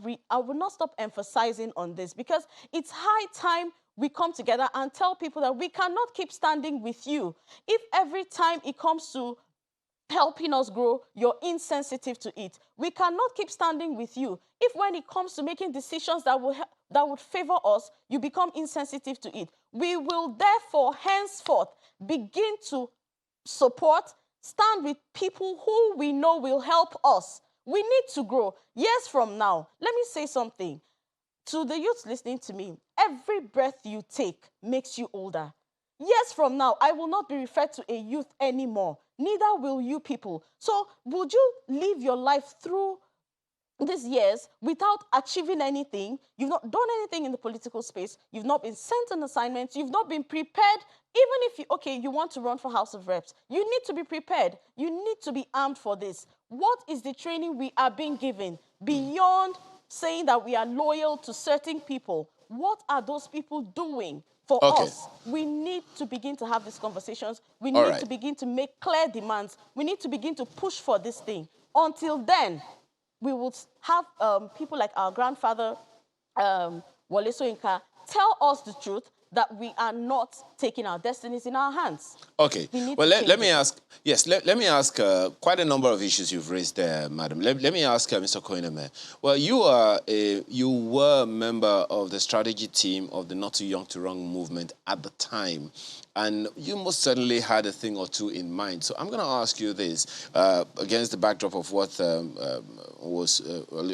emphasizing on this, because it's high time we come together and tell people that we cannot keep standing with you. If every time it comes to helping us grow, you're insensitive to it, we cannot keep standing with you. If when it comes to making decisions that would favor us, you become insensitive to it, we will therefore henceforth begin to support, stand with people who we know will help us. We need to grow. Years from now, let me say something to the youth listening to me. Every breath you take makes you older. Years from now, I will not be referred to a youth anymore. Neither will you people. So would you live your life through these years without achieving anything? You've not done anything in the political space. You've not been sent on assignments. You've not been prepared. Even if you want to run for House of Reps, you need to be prepared. You need to be armed for this. What is the training we are being given beyond saying that we are loyal to certain people? What are those people doing for us? We need to begin to have these conversations. We need to begin to make clear demands. We need to begin to push for this thing. Until then, we will have people like our grandfather, Wole Soyinka, tell us the truth, that we are not taking our destinies in our hands. Okay. Well, let me ask, yes, let me ask quite a number of issues you've raised there, madam. Let me ask Mr. Koineme. Well, you were a member of the strategy team of the Not Too Young to Run movement at the time, and you most certainly had a thing or two in mind. So I'm going to ask you this, against the backdrop of what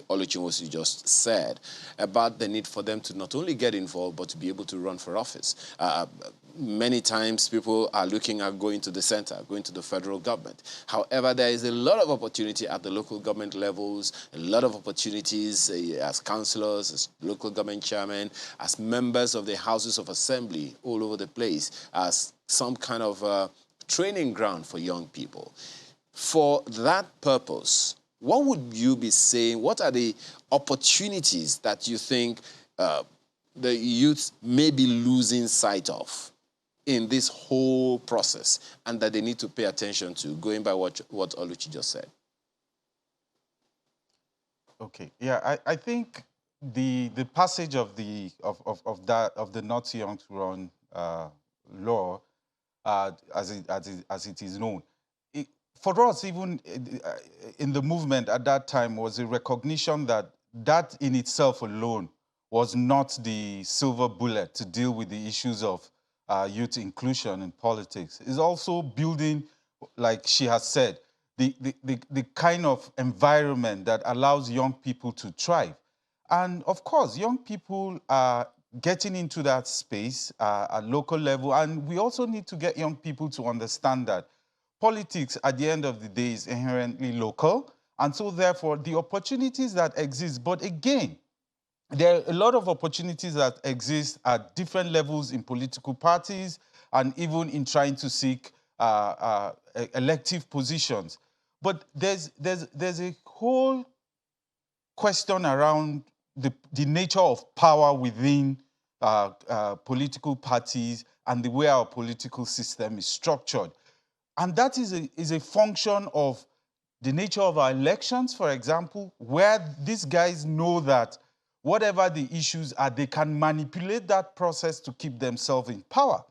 Oluchi just said, about the need for them to not only get involved, but to be able to run for office. Many times people are looking at going to the center, going to the federal government. However, there is a lot of opportunity at the local government levels, a lot of opportunities as councillors, as local government chairmen, as members of the houses of assembly all over the place, as some kind of training ground for young people. For that purpose, what would you be saying? What are the opportunities that you think the youth may be losing sight of in this whole process, and that they need to pay attention to, going by what Oluchi just said? Okay, yeah, I think the passage of the Not Too Young to Run law, as it is known, for us, even in the movement at that time, was a recognition that in itself alone was not the silver bullet to deal with the issues of youth inclusion in politics. It's also building, like she has said, the kind of environment that allows young people to thrive. And of course, young people are getting into that space at local level. And we also need to get young people to understand that politics, at the end of the day, is inherently local. And so therefore, the opportunities that exist, but again, there are a lot of opportunities that exist at different levels in political parties and even in trying to seek elective positions. But there's a whole question around the nature of power within political parties and the way our political system is structured. And that is a function of the nature of our elections, for example, where these guys know that whatever the issues are, they can manipulate that process to keep themselves in power.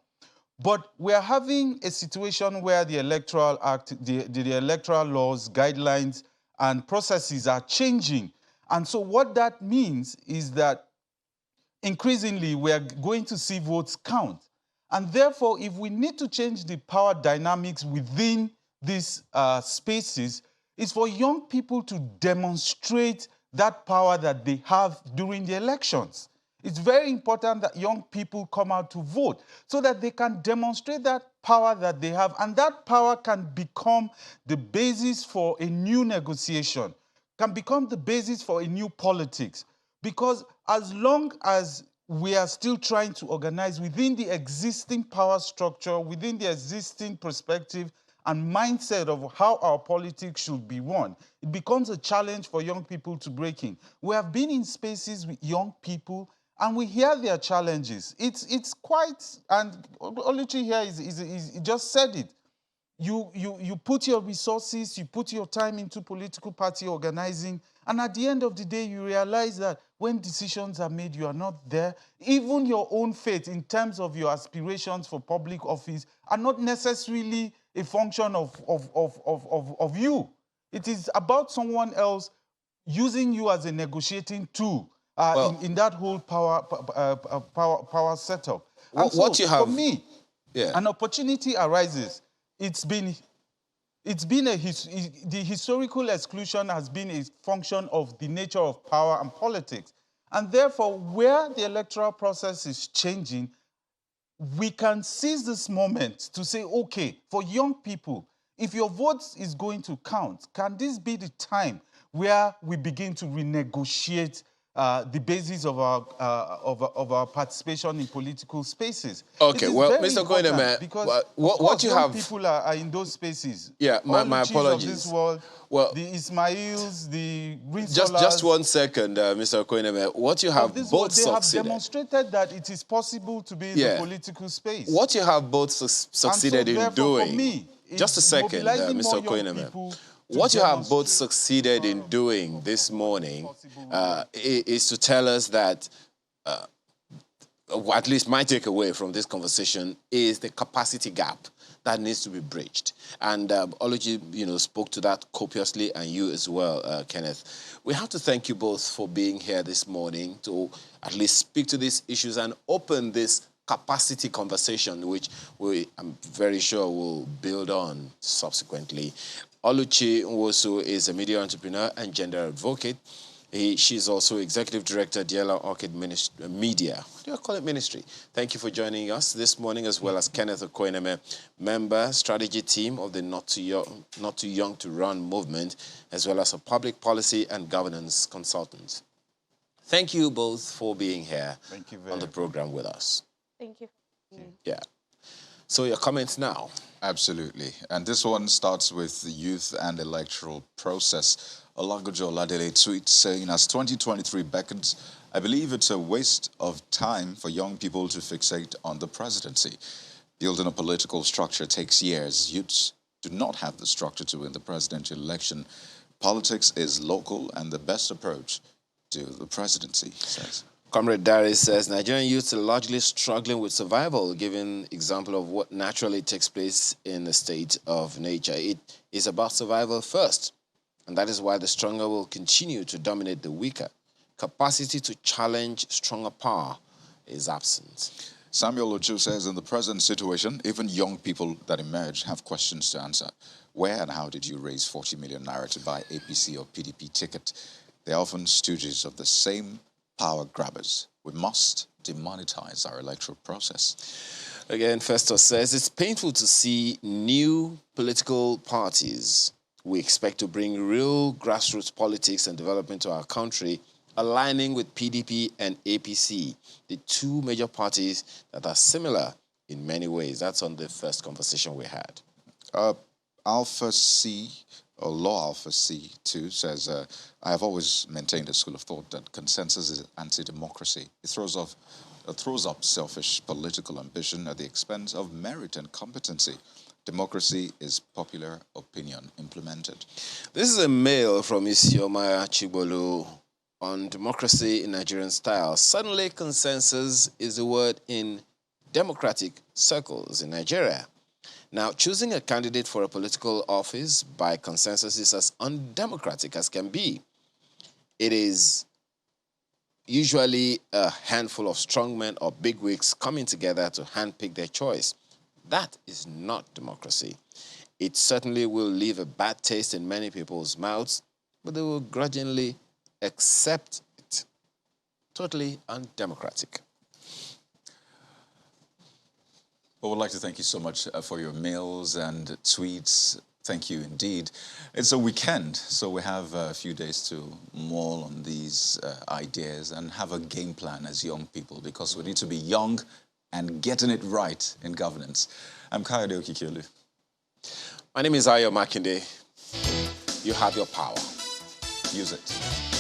But we are having a situation where the Electoral Act, the electoral laws, guidelines, and processes are changing. And so what that means is that increasingly we are going to see votes count. And therefore, if we need to change the power dynamics within these spaces, it's for young people to demonstrate that power that they have during the elections. It's very important that young people come out to vote so that they can demonstrate that power that they have, and that power can become the basis for a new negotiation, can become the basis for a new politics. Because as long as we are still trying to organize within the existing power structure, within the existing perspective and mindset of how our politics should be run, it becomes a challenge for young people to break in. We have been in spaces with young people and we hear their challenges. It's quite, and Oluchi here he just said it. You put your resources, you put your time into political party organizing, and at the end of the day, you realize that when decisions are made, you are not there. Even your own faith in terms of your aspirations for public office are not necessarily a function of you. It is about someone else using you as a negotiating tool in that whole power setup. And what you have, for me, an opportunity arises. The historical exclusion has been a function of the nature of power and politics. And therefore, where the electoral process is changing, we can seize this moment to say, okay, for young people, if your vote is going to count, can this be the time where we begin to renegotiate the basis of our participation in political spaces? Okay, well, Mr. Koineme, because what you young have, people are in those spaces. Yeah, my apologies. Of this world, well, the Ismails, the Green just 1 second, Mr. Koineme. What you have both they have succeeded. demonstrated that it is possible to be in the political space. What you have both succeeded in doing. For me, just a second, Mr. Koineme. What you have both succeeded in doing this morning is to tell us that, at least my takeaway from this conversation is the capacity gap that needs to be bridged. And Oluchi, spoke to that copiously, and you as well, Kenneth. We have to thank you both for being here this morning to at least speak to these issues and open this capacity conversation, which I'm very sure will build on subsequently. Oluchi Nwosu is a media entrepreneur and gender advocate. She's also executive director, Diela Orchid Media. What do I call it? Ministry. Thank you for joining us this morning, as well as Kenneth Okoineme, member, strategy team of the Not Too Young to Run movement, as well as a public policy and governance consultant. Thank you both for being here on the program with us. Thank you. Yeah. So your comments now. Absolutely. And this one starts with the youth and electoral process. Olagojo Ladele tweets saying, as 2023 beckons, I believe it's a waste of time for young people to fixate on the presidency. Building a political structure takes years. Youths do not have the structure to win the presidential election. Politics is local and the best approach to the presidency, he says. Comrade Darius says, Nigerian youths are largely struggling with survival, giving example of what naturally takes place in a state of nature. It is about survival first, and that is why the stronger will continue to dominate the weaker. Capacity to challenge stronger power is absent. Samuel Ochu says, in the present situation, even young people that emerge have questions to answer. Where and how did you raise 40 million naira to buy APC or PDP ticket? They're often stooges of the same power grabbers. We must demonetize our electoral process. Again, Festus says, it's painful to see new political parties we expect to bring real grassroots politics and development to our country aligning with PDP and APC, the two major parties that are similar in many ways. That's on the first conversation we had. Alpha C Law Alpha C2 says, I have always maintained a school of thought that consensus is anti-democracy. It throws up selfish political ambition at the expense of merit and competency. Democracy is popular opinion implemented. This is a mail from Isioma Chibolu on democracy in Nigerian style. Suddenly, consensus is the word in democratic circles in Nigeria. Now, choosing a candidate for a political office by consensus is as undemocratic as can be. It is usually a handful of strongmen or bigwigs coming together to handpick their choice. That is not democracy. It certainly will leave a bad taste in many people's mouths, but they will grudgingly accept it. Totally undemocratic. Well, we'd like to thank you so much for your mails and tweets. Thank you indeed. It's a weekend, so we have a few days to mull on these ideas and have a game plan as young people, because we need to be young and getting it right in governance. I'm Kayode Okikiolu. My name is Ayo Makinde. You have your power. Use it.